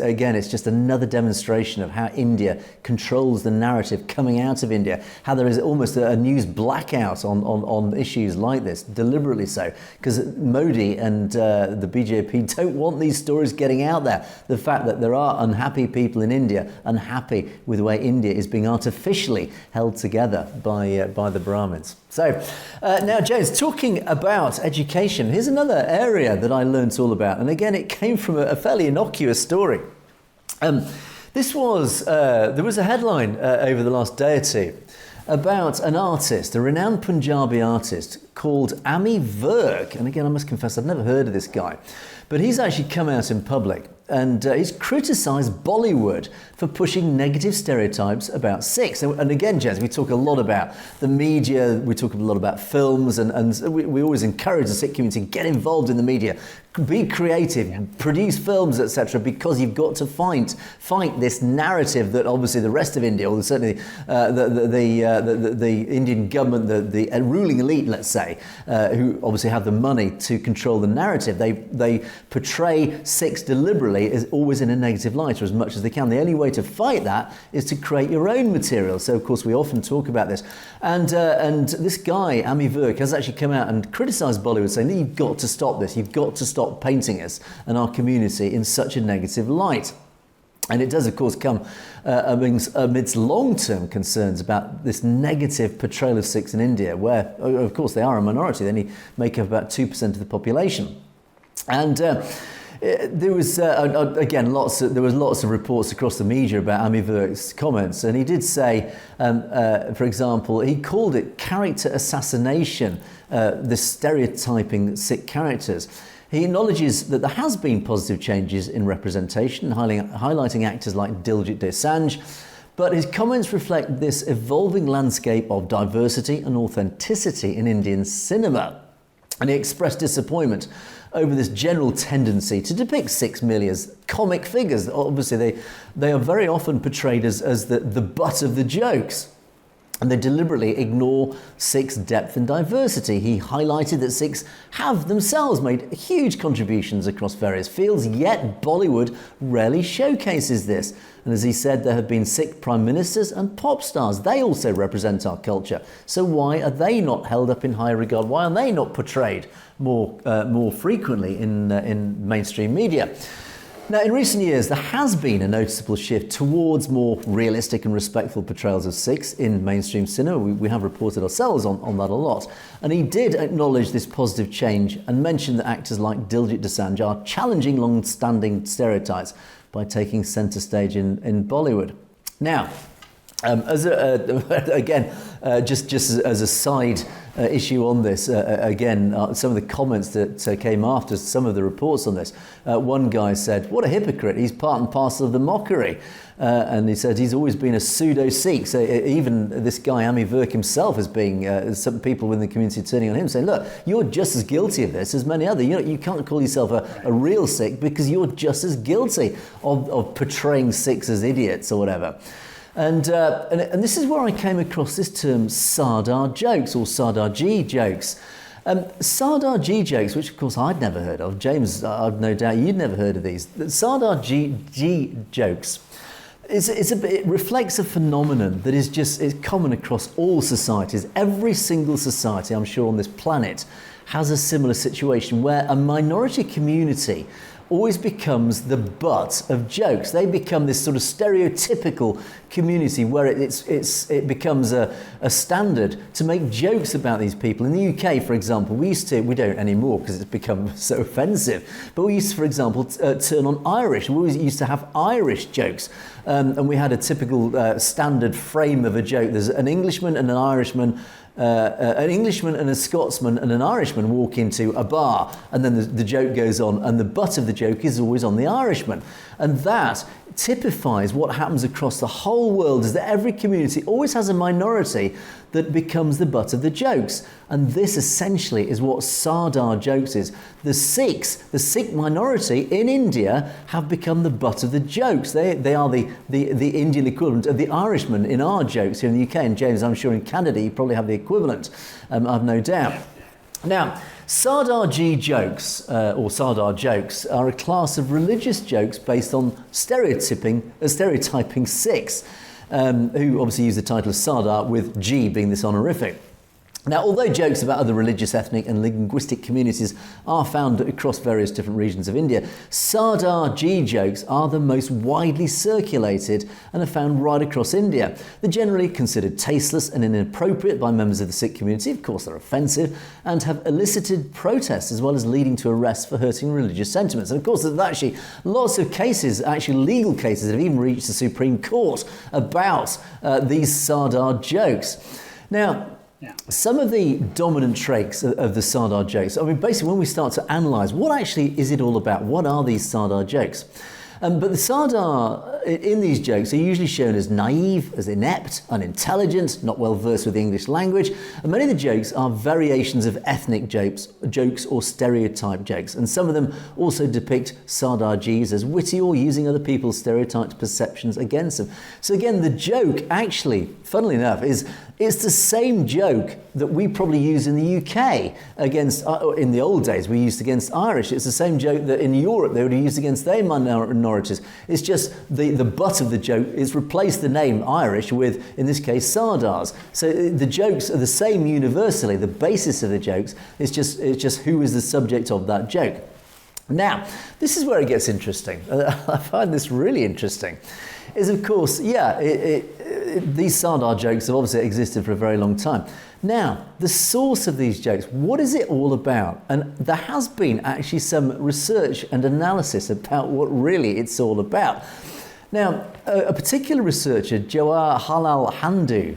A: just another demonstration of how India controls the narrative coming out of India. How there is almost a news blackout on issues like this, deliberately so, because Modi and the BJP don't want these stories getting out there. The fact that there are unhappy people in India, unhappy with the way India is being artificially held together by the Brahmins. So now, James, talking about education, here's another area that I learned all about. And again, it came from a fairly innocuous story. There was a headline over the last day or two about an artist, a renowned Punjabi artist called Ami Virk. And again, I must confess, I've never heard of this guy. But he's actually come out in public and he's criticised Bollywood for pushing negative stereotypes about Sikhs. And again, Jez, we talk a lot about the media, we talk a lot about films, and we always encourage the Sikh community to get involved in the media, be creative, produce films, etc., because you've got to fight this narrative that obviously the rest of India, or certainly the Indian government, the ruling elite, let's say, who obviously have the money to control the narrative, they portray Sikhs deliberately as always in a negative light, or as much as they can. The only way to fight that is to create your own material. So of course we often talk about this, and this guy Ami Virk has actually come out and criticised Bollywood, saying that you've got to stop this, you've got to stop painting us and our community in such a negative light. And it does, of course, come amidst long-term concerns about this negative portrayal of Sikhs in India, where, of course, they are a minority. They only make up about 2% of the population. And there was, again, lots of reports across the media about Ami Virk's comments. And he did say, for example, he called it character assassination, the stereotyping Sikh characters. He acknowledges that there has been positive changes in representation, highlighting actors like Diljit Dosanjh, but his comments reflect this evolving landscape of diversity and authenticity in Indian cinema. And he expressed disappointment over this general tendency to depict Sikhs merely as comic figures. Obviously, they are very often portrayed as the butt of the jokes. and they deliberately ignore Sikhs' depth and diversity. He highlighted that Sikhs have themselves made huge contributions across various fields, yet Bollywood rarely showcases this. And as he said, there have been Sikh prime ministers and pop stars. They also represent our culture. So why are they not held up in higher regard? Why are they not portrayed more frequently in mainstream media? Now, in recent years, there has been a noticeable shift towards more realistic and respectful portrayals of Sikhs in mainstream cinema. We have reported ourselves on that a lot. And he did acknowledge this positive change and mentioned that actors like Diljit Dosanjh are challenging long-standing stereotypes by taking centre stage in Bollywood. Now, just as a side issue on this, some of the comments that came after some of the reports on this, one guy said, "What a hypocrite, he's part and parcel of the mockery." And he said he's always been a pseudo-Sikh. So even this guy, Ami Virk himself, as being some people within the community turning on him, saying, look, you're just as guilty of this as many other. You can't call yourself a real Sikh because you're just as guilty of portraying Sikhs as idiots or whatever. And this is where I came across this term Sirdar jokes or Sardarji jokes. Sardarji jokes, which of course I'd never heard of. James, I've no doubt you'd never heard of these. Sardarji jokes. It reflects a phenomenon that is common across all societies. Every single society, I'm sure, on this planet has a similar situation where a minority community always becomes the butt of jokes. They become this sort of stereotypical community where it becomes a standard to make jokes about these people. In the UK, for example, we don't anymore because it's become so offensive, but we used to, for example, turn on Irish. We always used to have Irish jokes. And we had a typical standard frame of a joke. There's an Englishman and an Irishman, an Englishman and a Scotsman and an Irishman walk into a bar, and then the joke goes on, and the butt of the joke is always on the Irishman. And that typifies what happens across the whole world, is that every community always has a minority that becomes the butt of the jokes. And this essentially is what Sirdar jokes is. The Sikhs, the Sikh minority in India, have become the butt of the jokes. They are the Indian equivalent of the Irishman in our jokes here in the UK. And James, I'm sure in Canada you probably have the equivalent, I've no doubt. Now, Sardarji jokes, or Sirdar jokes, are a class of religious jokes based on stereotyping Sikhs, who obviously use the title of Sirdar, with G being this honorific. Now, although jokes about other religious, ethnic and linguistic communities are found across various different regions of India, Sardarji jokes are the most widely circulated and are found right across India. They're generally considered tasteless and inappropriate by members of the Sikh community. Of course, they're offensive and have elicited protests as well as leading to arrests for hurting religious sentiments. And of course, there's actually lots of cases, actually legal cases, that have even reached the Supreme Court about these Sirdar jokes. Now, some of the dominant traits of the Sirdar jokes, I mean, basically when we start to analyse what actually is it all about, what are these Sirdar jokes? But the Sirdar in these jokes are usually shown as naive, as inept, unintelligent, not well versed with the English language, and many of the jokes are variations of ethnic jokes or stereotype jokes, and some of them also depict Sardarjis as witty or using other people's stereotyped perceptions against them. So again, the joke actually, funnily enough, it's the same joke that we probably use in the UK against, in the old days, we used against Irish. It's the same joke that in Europe they would have used against their minorities. It's just the butt of the joke is replaced the name Irish with, in this case, Sardars. So the jokes are the same universally. The basis of the jokes is just who is the subject of that joke. Now, this is where it gets interesting. I find this really interesting. Is of course, these Sirdar jokes have obviously existed for a very long time. Now, the source of these jokes, what is it all about? And there has been actually some research and analysis about what really it's all about. Now, a particular researcher, Jawaharlal Handoo,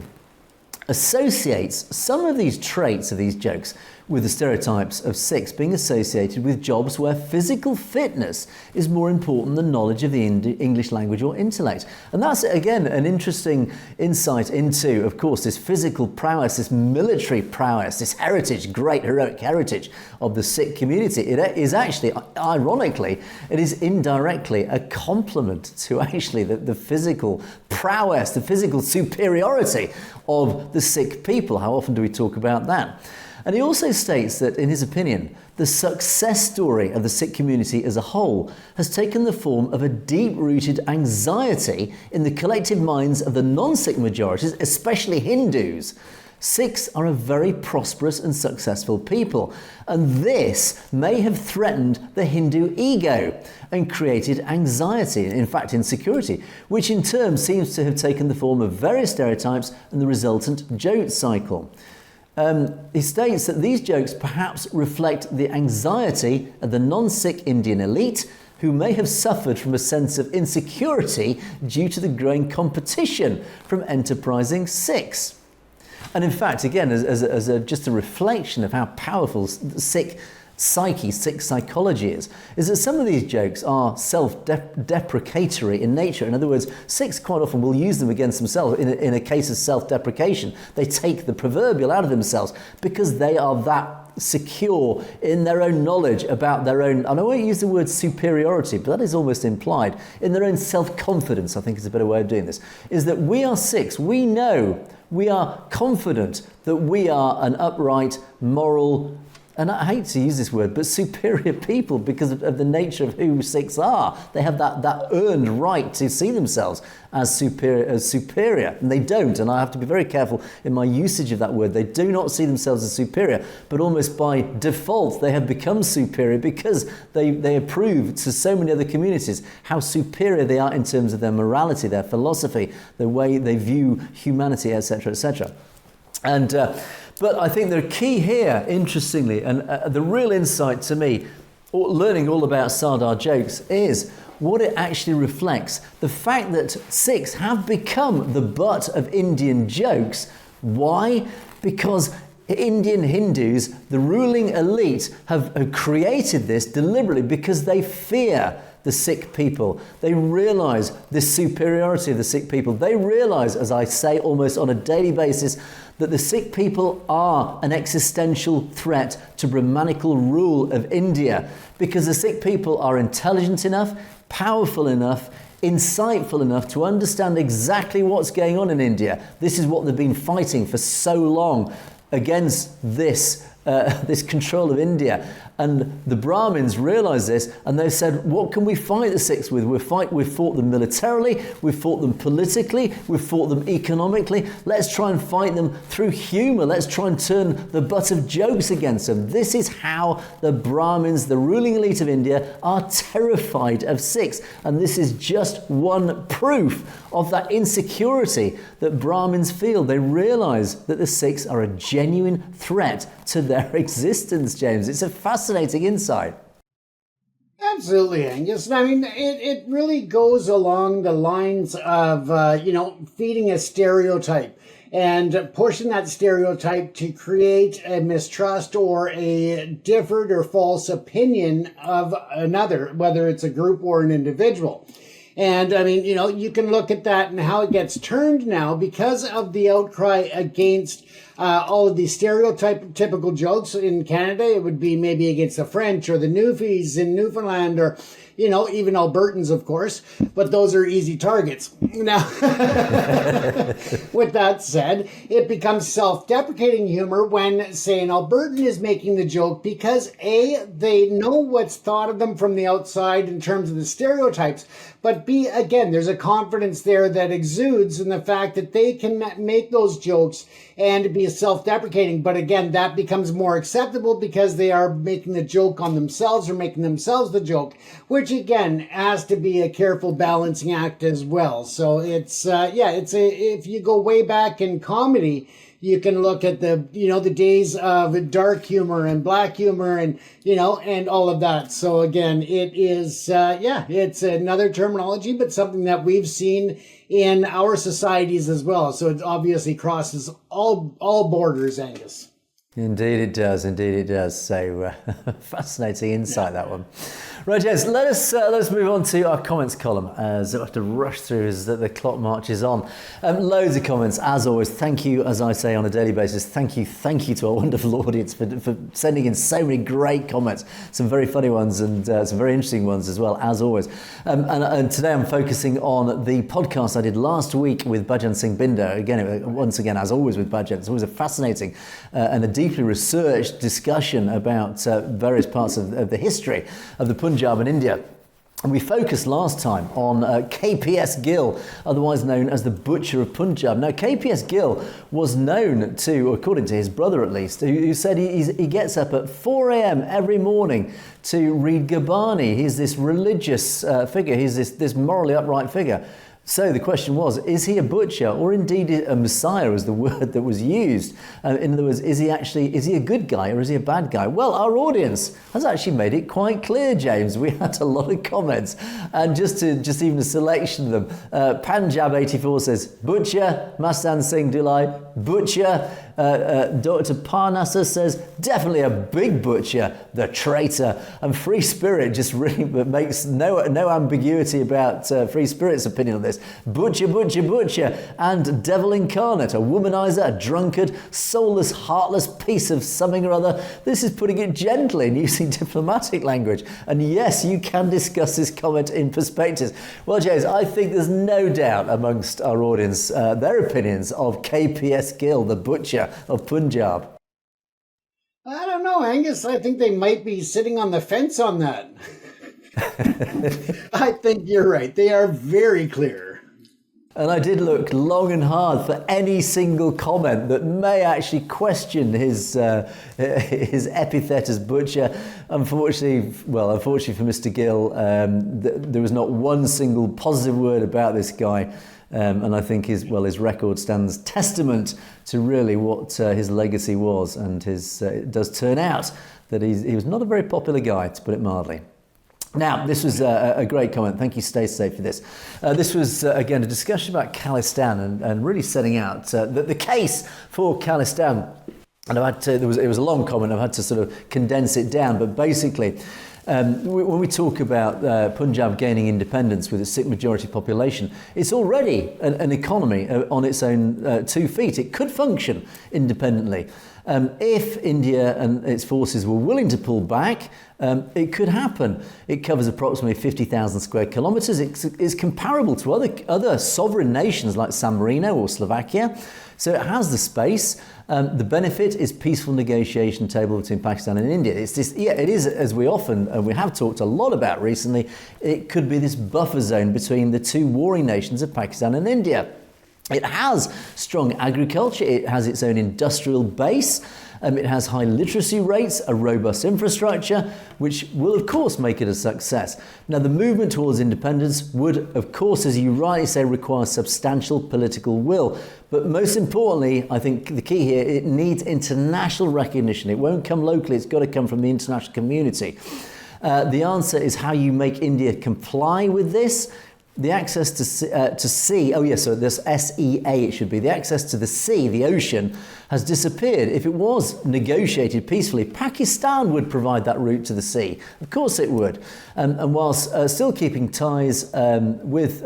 A: associates some of these traits of these jokes with the stereotypes of Sikhs being associated with jobs where physical fitness is more important than knowledge of the English language or intellect. And that's, again, an interesting insight into, of course, this physical prowess, this military prowess, this heritage, great heroic heritage of the Sikh community. It is actually, ironically, it is indirectly a compliment to actually the physical prowess, the physical superiority of the Sikh people. How often do we talk about that? And he also states that, in his opinion, the success story of the Sikh community as a whole has taken the form of a deep-rooted anxiety in the collective minds of the non-Sikh majorities, especially Hindus. Sikhs are a very prosperous and successful people, and this may have threatened the Hindu ego and created anxiety, in fact insecurity, which in turn seems to have taken the form of various stereotypes and the resultant joke cycle. He states that these jokes perhaps reflect the anxiety of the non-Sikh Indian elite, who may have suffered from a sense of insecurity due to the growing competition from enterprising Sikhs. And in fact, again, as just a reflection of how powerful Sikh psyche, Sikh psychology is that some of these jokes are self-deprecatory in nature. In other words, Sikhs quite often will use them against themselves in a case of self-deprecation. They take the proverbial out of themselves because they are that secure in their own knowledge about their own, and I won't use the word superiority, but that is almost implied, in their own self-confidence, I think is a better way of doing this, is that we are Sikhs. We know, we are confident that we are an upright, moral, and I hate to use this word, but superior people because of the nature of who Sikhs are. They have that earned right to see themselves as superior, and they don't, and I have to be very careful in my usage of that word. They do not see themselves as superior, but almost by default they have become superior because they approve to so many other communities how superior they are in terms of their morality, their philosophy, the way they view humanity, etc., etc. And but I think the key here, interestingly, and the real insight to me, learning all about Sirdar jokes, is what it actually reflects. The fact that Sikhs have become the butt of Indian jokes. Why? Because Indian Hindus, the ruling elite, have created this deliberately because they fear the Sikh people. They realise the superiority of the Sikh people. They realise, as I say almost on a daily basis, that the Sikh people are an existential threat to Brahmanical rule of India, because the Sikh people are intelligent enough, powerful enough, insightful enough to understand exactly what's going on in India. This is what they've been fighting for so long against this control of India. And the Brahmins realised this, and they said, what can we fight the Sikhs with? We've fought them militarily, we've fought them politically, we've fought them economically. Let's try and fight them through humour. Let's try and turn the butt of jokes against them. This is how the Brahmins, the ruling elite of India, are terrified of Sikhs. And this is just one proof of that insecurity that Brahmins feel. They realise that the Sikhs are a genuine threat to their existence, James. It's a fascinating insight.
B: Absolutely, Angus. I mean, it really goes along the lines of, feeding a stereotype and pushing that stereotype to create a mistrust or a differed or false opinion of another, whether it's a group or an individual. And I mean, you can look at that and how it gets turned now because of the outcry against all of these stereotypical jokes in Canada. It would be maybe against the French or the Newfies in Newfoundland or, even Albertans, of course, but those are easy targets. Now, with that said, it becomes self-deprecating humor when, say, an Albertan is making the joke because A, they know what's thought of them from the outside in terms of the stereotypes, but B, again, there's a confidence there that exudes in the fact that they can make those jokes and be self-deprecating. But again, that becomes more acceptable because they are making the joke on themselves or making themselves the joke, which again has to be a careful balancing act as well. So if you go way back in comedy, you can look at the days of dark humor and black humor and all of that. So again, it is it's another terminology, but something that we've seen in our societies as well. So it obviously crosses all borders, Angus.
A: Indeed it does. Indeed it does. So fascinating insight, that one. Right, Jez, let's move on to our comments column, as I have to rush through as the clock marches on. Loads of comments, as always. Thank you, as I say on a daily basis. Thank you to our wonderful audience for sending in so many great comments. Some very funny ones and some very interesting ones as well, as always. And today I'm focusing on the podcast I did last week with Bhajan Singh Binder. Once again, as always with Bhajan, it's always a fascinating and a deeply researched discussion about various parts of the history of the Punjab and India. And we focused last time on KPS Gill, otherwise known as the Butcher of Punjab. Now, KPS Gill was known to, according to his brother at least, who said he gets up at 4 a.m. every morning to read Gurbani. He's this religious figure. He's this morally upright figure. So the question was, is he a butcher, or indeed a messiah is the word that was used? In other words, is he a good guy or is he a bad guy? Well, our audience has actually made it quite clear, James. We had a lot of comments, and just even a selection of them. Panjab84 says, butcher. Mastan Singh Dulai, butcher. Dr. Parnassa says, definitely a big butcher, the traitor. And Free Spirit just really makes no ambiguity about Free Spirit's opinion on this. Butcher, butcher, butcher. And Devil Incarnate, a womanizer, a drunkard, soulless, heartless piece of something or other. This is putting it gently and using diplomatic language. And yes, you can discuss this comment in perspectives. Well, James, I think there's no doubt amongst our audience their opinions of KPS Gill, the butcher of Punjab.
B: I don't know, Angus. I think they might be sitting on the fence on that. I think you're right. They are very clear.
A: And I did look long and hard for any single comment that may actually question his epithet as butcher. Unfortunately for Mr. Gill, there was not one single positive word about this guy. And I think his record stands testament to really what his legacy was. And it does turn out that he was not a very popular guy, to put it mildly. Now, this was a great comment. Thank you, Stay Safe, for this. This was, again, a discussion about Khalistan and really setting out the case for Khalistan. And it was a long comment. I've had to sort of condense it down. But basically, when we talk about Punjab gaining independence with a Sikh majority population, it's already an economy on its own 2 feet. It could function independently. If India and its forces were willing to pull back, it could happen. It covers approximately 50,000 square kilometres. It's comparable to other sovereign nations like San Marino or Slovakia. So it has the space. The benefit is peaceful negotiation table between Pakistan and India. It is, as we have talked a lot about recently, it could be this buffer zone between the two warring nations of Pakistan and India. It has strong agriculture, it has its own industrial base, it has high literacy rates, a robust infrastructure, which will of course make it a success. Now, the movement towards independence would, of course, as you rightly say, require substantial political will. But most importantly, I think the key here, it needs international recognition. It won't come locally, it's got to come from the international community. The answer is how you make India comply with this. The access to sea, this SEA it should be, the access to the sea, the ocean, has disappeared. If it was negotiated peacefully, Pakistan would provide that route to the sea. Of course it would. And whilst still keeping ties with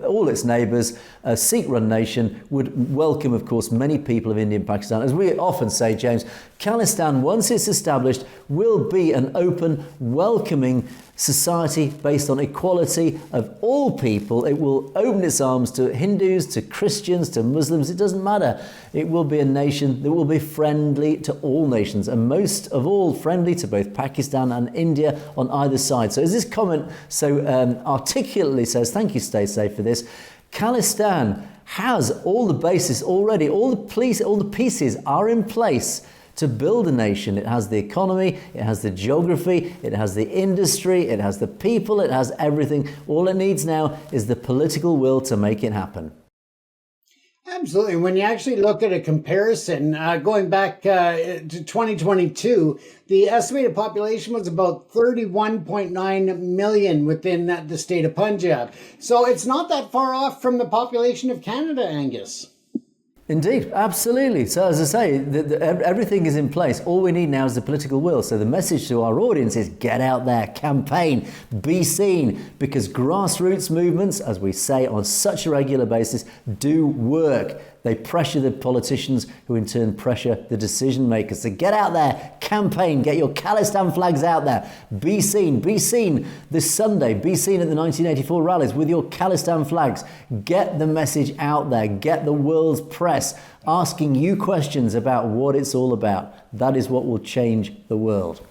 A: all its neighbours, a Sikh-run nation would welcome, of course, many people of India and Pakistan. As we often say, James, Khalistan, once it's established, will be an open, welcoming society based on equality of all people. It will open its arms to Hindus, to Christians, to Muslims. It doesn't matter. It will be a nation that will be friendly to all nations, and most of all friendly to both Pakistan and India on either side. So as this comment so articulately says, thank you, Stay Safe, for this, Khalistan has all the basis already, all the pieces are in place to build a nation. It has the economy, it has the geography, it has the industry, it has the people, it has everything. All it needs now is the political will to make it happen.
B: Absolutely. When you actually look at a comparison, going back to 2022, the estimated population was about 31.9 million within the state of Punjab. So it's not that far off from the population of Canada, Angus.
A: Indeed, absolutely. So as I say, everything is in place. All we need now is the political will. So the message to our audience is get out there, campaign, be seen, because grassroots movements, as we say on such a regular basis, do work. They pressure the politicians, who in turn pressure the decision makers. So get out there, campaign, get your Khalistan flags out there. Be seen this Sunday. Be seen at the 1984 rallies with your Khalistan flags. Get the message out there. Get the world's press asking you questions about what it's all about. That is what will change the world.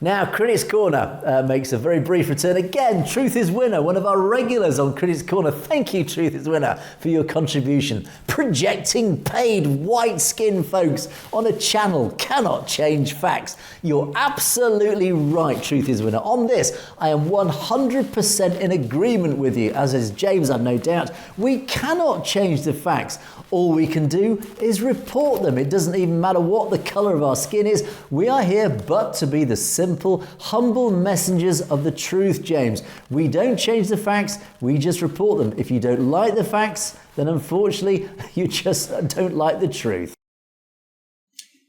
A: Now, Critics Corner makes a very brief return. Again, Truth is Winner, one of our regulars on Critics Corner. Thank you, Truth is Winner, for your contribution. Projecting paid white-skinned folks on a channel cannot change facts. You're absolutely right, Truth is Winner. On this, I am 100% in agreement with you, as is James, I've no doubt. We cannot change the facts. All we can do is report them. It doesn't even matter what the colour of our skin is. We are here but to be the simple, humble messengers of the truth, James. We don't change the facts, we just report them. If you don't like the facts, then unfortunately, you just don't like the truth.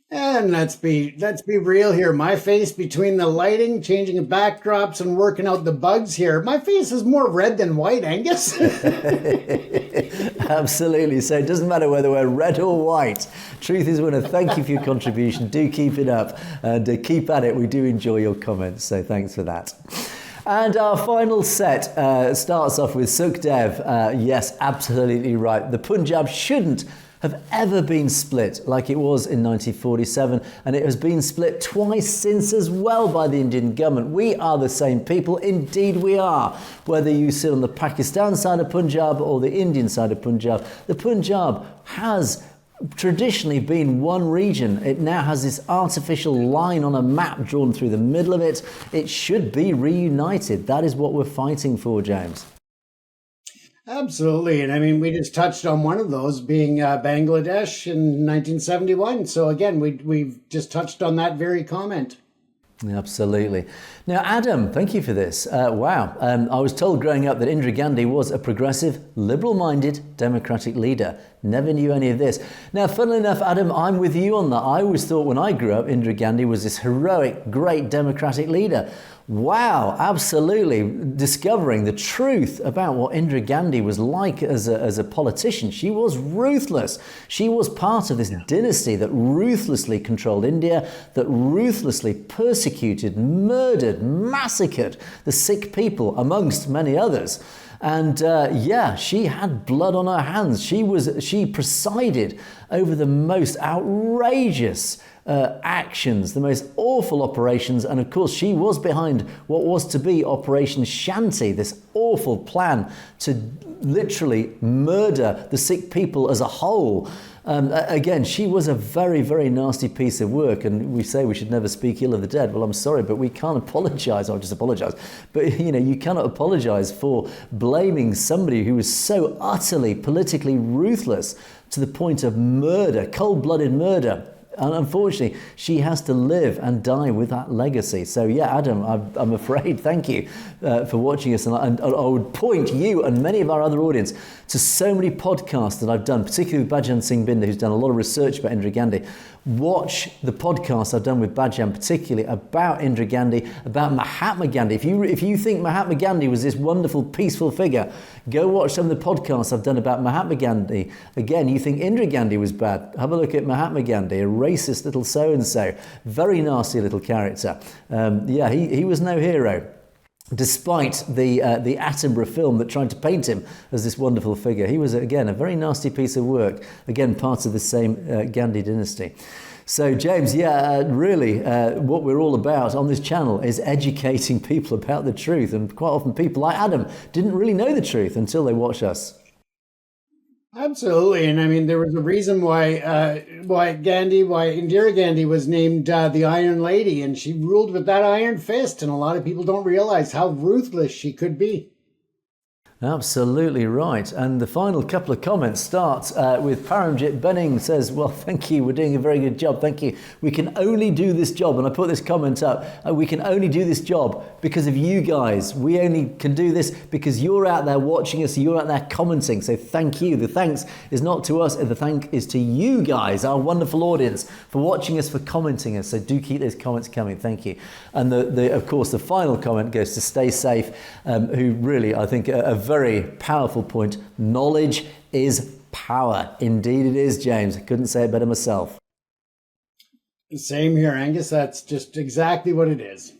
B: And let's be real here. My face, between the lighting, changing of backdrops, and working out the bugs here, my face is more red than white, Angus.
A: Absolutely. So it doesn't matter whether we're red or white. Truth is Winner, thank you for your contribution. Do keep it up and keep at it. We do enjoy your comments. So thanks for that. And our final set starts off with Sukhdev. Yes, absolutely right. The Punjab shouldn't have ever been split like it was in 1947, and it has been split twice since as well by the Indian government. We are the same people, indeed we are. Whether you sit on the Pakistan side of Punjab or the Indian side of Punjab, the Punjab has traditionally been one region. It now has this artificial line on a map drawn through the middle of it. It should be reunited. That is what we're fighting for, James.
B: Absolutely. And I mean, we just touched on one of those being Bangladesh in 1971. So again, we've just touched on that very comment.
A: Absolutely. Now, Adam, thank you for this. Wow. I was told growing up that Indira Gandhi was a progressive, liberal-minded democratic leader. Never knew any of this. Now, funnily enough, Adam, I'm with you on that. I always thought when I grew up, Indira Gandhi was this heroic, great democratic leader. Wow, absolutely. Discovering the truth about what Indira Gandhi was like as a politician. She was ruthless. She was part of this dynasty that ruthlessly controlled India, that ruthlessly persecuted, murdered, massacred the Sikh people, amongst many others. And she had blood on her hands. She presided over the most outrageous actions, the most awful operations, and of course she was behind what was to be Operation Shanti, this awful plan to literally murder the Sikh people as a whole. Again, she was a very, very nasty piece of work, and we say we should never speak ill of the dead. Well, I'm sorry, but we can't apologise. I'll just apologise. But, you cannot apologise for blaming somebody who was so utterly politically ruthless to the point of murder, cold-blooded murder. And unfortunately, she has to live and die with that legacy. So yeah, Adam, I'm afraid, thank you for watching us. And I would point you and many of our other audience to so many podcasts that I've done, particularly with Bhajan Singh Binder, who's done a lot of research about Indira Gandhi. Watch the podcasts I've done with Bhajan, particularly about Indira Gandhi, about Mahatma Gandhi. If you think Mahatma Gandhi was this wonderful, peaceful figure, go watch some of the podcasts I've done about Mahatma Gandhi. Again, you think Indira Gandhi was bad, have a look at Mahatma Gandhi, a racist little so-and-so, very nasty little character. He was no hero, despite the Attenborough film that tried to paint him as this wonderful figure. He was, again, a very nasty piece of work, again, part of the same Gandhi dynasty. So, James, really, what we're all about on this channel is educating people about the truth. And quite often people like Adam didn't really know the truth until they watch us.
B: Absolutely. And I mean, there was a reason why Indira Gandhi was named the Iron Lady, and she ruled with that iron fist. And a lot of people don't realize how ruthless she could be.
A: Absolutely right. And the final couple of comments start with Paramjit Benning says, well, thank you. We're doing a very good job. Thank you. We can only do this job. And I put this comment up. We can only do this job because of you guys. We only can do this because you're out there watching us. You're out there commenting. So thank you. The thanks is not to us. The thank is to you guys, our wonderful audience, for watching us, for commenting us. So do keep those comments coming. Thank you. And of course, the final comment goes to Stay Safe, who really, I think, a very powerful point. Knowledge is power. Indeed it is, James. I couldn't say it better myself.
B: Same here, Angus. That's just exactly what it is.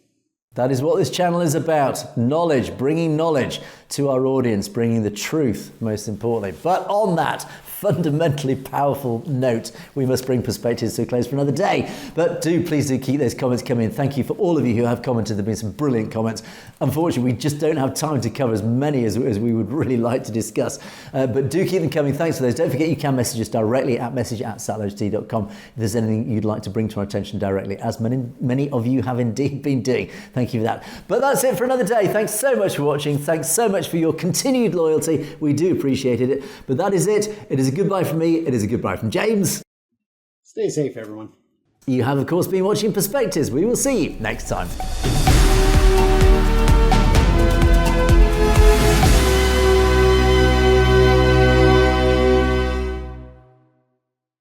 A: That is what this channel is about. Knowledge, bringing knowledge to our audience, bringing the truth, most importantly. But on that fundamentally powerful note, we must bring Perspectives to a close for another day. But please do keep those comments coming. Thank you for all of you who have commented. There have been some brilliant comments. Unfortunately, we just don't have time to cover as many as we would really like to discuss. But do keep them coming. Thanks for those. Don't forget you can message us directly at message@satlodgt.com if there's anything you'd like to bring to our attention directly, as many of you have indeed been doing. Thank you for that. But that's it for another day. Thanks so much for watching. Thanks so much for your continued loyalty. We do appreciate it. But that is it. It is a goodbye from me. It is a goodbye from James.
B: Stay safe, everyone.
A: You have, of course, been watching Perspectives. We will see you next time.